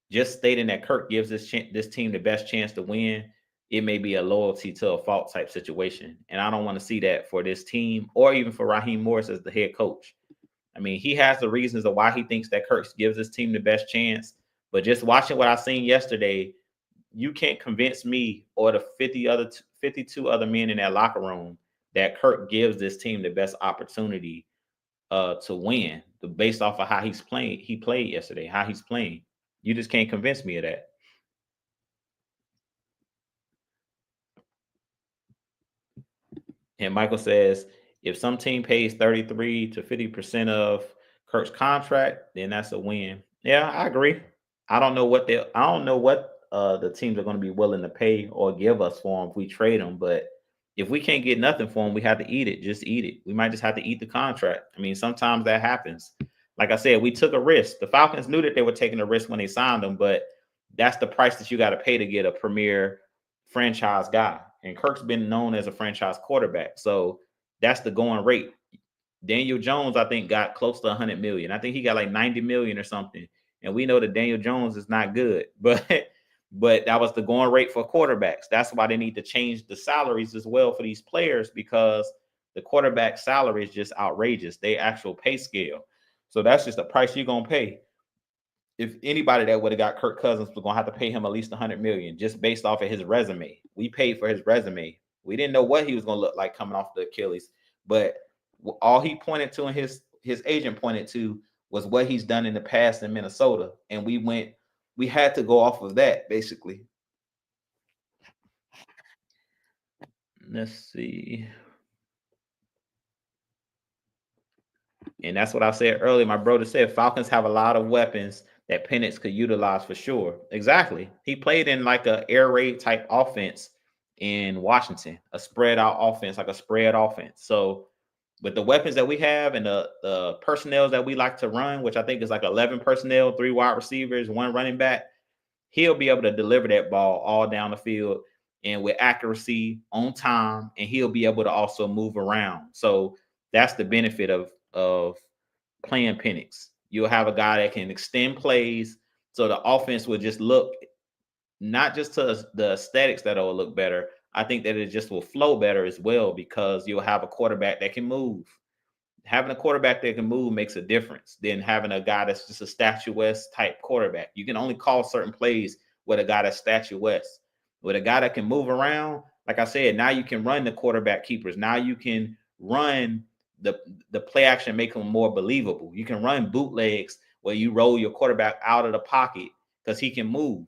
just stating that Kirk gives this team the best chance to win, it may be a loyalty to a fault type situation, and I don't want to see that for this team or even for Raheem Morris as the head coach. I mean, he has the reasons of why he thinks that Kirk gives this team the best chance. But just watching what I seen yesterday, you can't convince me or the 52 other men in that locker room that Kirk gives this team the best opportunity to win based off of how he's playing. He played yesterday, how he's playing. You just can't convince me of that. And Michael says, if some team pays 33 to 50% of Kirk's contract, then that's a win. Yeah, I agree. I don't know what the teams are going to be willing to pay or give us for him if we trade him. But if we can't get nothing for him, we have to eat it. Just eat it. We might just have to eat the contract. I mean, sometimes that happens. Like I said, we took a risk. The Falcons knew that they were taking a risk when they signed him, but that's the price that you got to pay to get a premier franchise guy. And Kirk's been known as a franchise quarterback. So that's the going rate. Daniel Jones, I think, got close to 100 million. I think he got like 90 million or something. And we know that Daniel Jones is not good, but that was the going rate for quarterbacks. That's why they need to change the salaries as well for these players because the quarterback salary is just outrageous. They actual pay scale. So that's just the price you're going to pay. if anybody that would have got Kirk Cousins was gonna have to pay him at least 100 million just based off of his resume. We paid for his resume. We didn't know what he was gonna look like coming off the Achilles, but all he pointed to and his agent pointed to was what he's done in the past in Minnesota, and we had to go off of that basically. Let's see. And that's what I said earlier. My brother said Falcons have a lot of weapons that Penix could utilize for sure. Exactly. He played in like a air raid type offense in Washington, a spread out offense, like a spread offense. So with the weapons that we have and the personnel that we like to run, which I think is like 11 personnel, 3 wide receivers, 1 running back, he'll be able to deliver that ball all down the field and with accuracy on time, and he'll be able to also move around. So that's the benefit of playing Penix. You'll have a guy that can extend plays, so the offense will just look not just to the aesthetics that will look better. I think that it just will flow better as well because you'll have a quarterback that can move. Having a quarterback that can move makes a difference than having a guy that's just a statuesque type quarterback. You can only call certain plays with a guy that's statuesque. With a guy that can move around, like I said, now you can run the quarterback keepers. Now you can run the play action, make them more believable. You can run bootlegs where you roll your quarterback out of the pocket because he can move.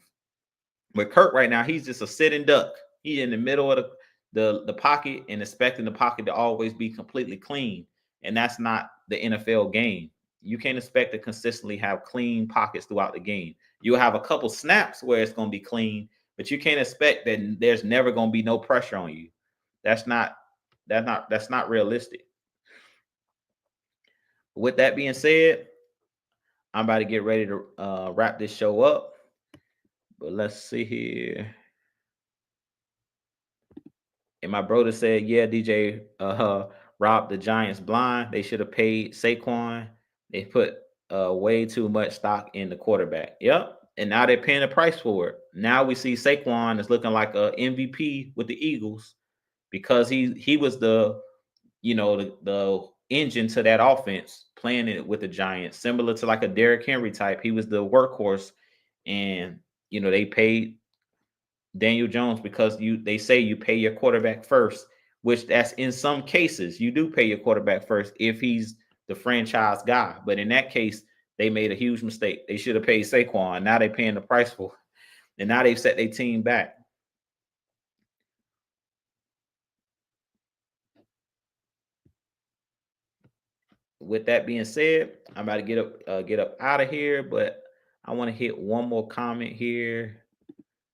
With Kirk right now, he's just a sitting duck. He's in the middle of the pocket and expecting the pocket to always be completely clean. And that's not the NFL game. You can't expect to consistently have clean pockets throughout the game. You'll have a couple snaps where it's going to be clean, but you can't expect that there's never going to be no pressure on you. That's not realistic. With that being said, I'm about to get ready to wrap this show up. But let's see here. And my brother said, yeah, DJ robbed the Giants blind. They should have paid Saquon. They put way too much stock in the quarterback. Yep. And now they're paying the price for it. Now we see Saquon is looking like a MVP with the Eagles because he was the engine to that offense, playing it with the Giants, similar to like a Derrick Henry type. He was the workhorse, and they paid Daniel Jones because they say you pay your quarterback first, which that's in some cases you do pay your quarterback first if he's the franchise guy. But in that case, they made a huge mistake. They should have paid Saquon. Now they're paying the price for it. And now they've set their team back. With that being said, I'm about to get up out of here, but I want to hit one more comment here.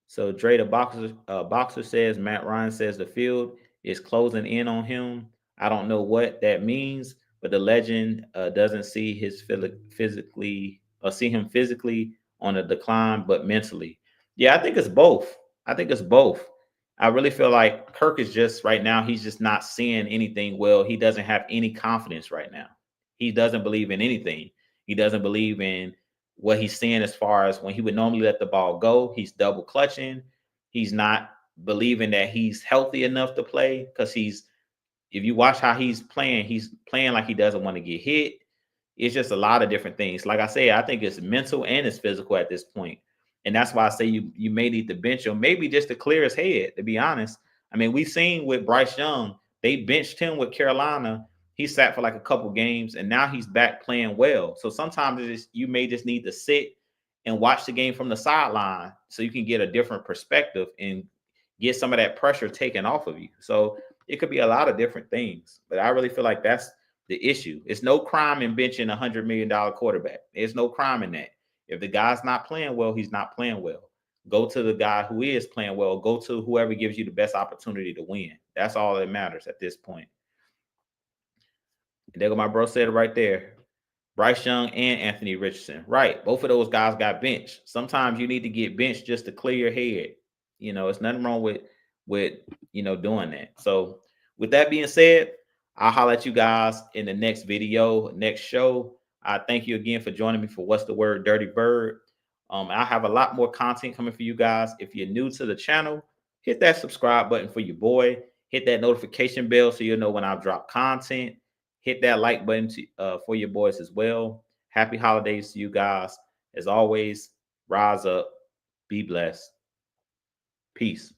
So Dre the boxer says Matt Ryan says the field is closing in on him. I don't know what that means, but the legend doesn't see his physically or see him physically on a decline, but mentally. Yeah, I think it's both. I think it's both. I really feel like Kirk is just right now. He's just not seeing anything well. He doesn't have any confidence right now. He doesn't believe in anything. He doesn't believe in what he's seeing as far as when he would normally let the ball go. He's double clutching. He's not believing that he's healthy enough to play because if you watch how he's playing like he doesn't want to get hit. It's just a lot of different things. Like I said, I think it's mental and it's physical at this point. And that's why I say you may need to bench him, maybe just to clear his head, to be honest. I mean, we've seen with Bryce Young, they benched him with Carolina. He sat for like a couple games and now he's back playing well. So sometimes you may just need to sit and watch the game from the sideline so you can get a different perspective and get some of that pressure taken off of you. So it could be a lot of different things, but I really feel like that's the issue. It's no crime in benching $100 million quarterback. There's no crime in that. If the guy's not playing well, he's not playing well. Go to the guy who is playing well. Go to whoever gives you the best opportunity to win. That's all that matters at this point. And there go my bro said it right there. Bryce Young and Anthony Richardson. Right. Both of those guys got benched. Sometimes you need to get benched just to clear your head. It's nothing wrong with doing that. So with that being said, I'll holler at you guys in the next video, next show. I thank you again for joining me for What's the Word, Dirty Bird. I have a lot more content coming for you guys. If you're new to the channel, hit that subscribe button for your boy. Hit that notification bell so you'll know when I drop content. Hit that like button for your boys as well. Happy holidays to you guys. As always, rise up, be blessed. Peace.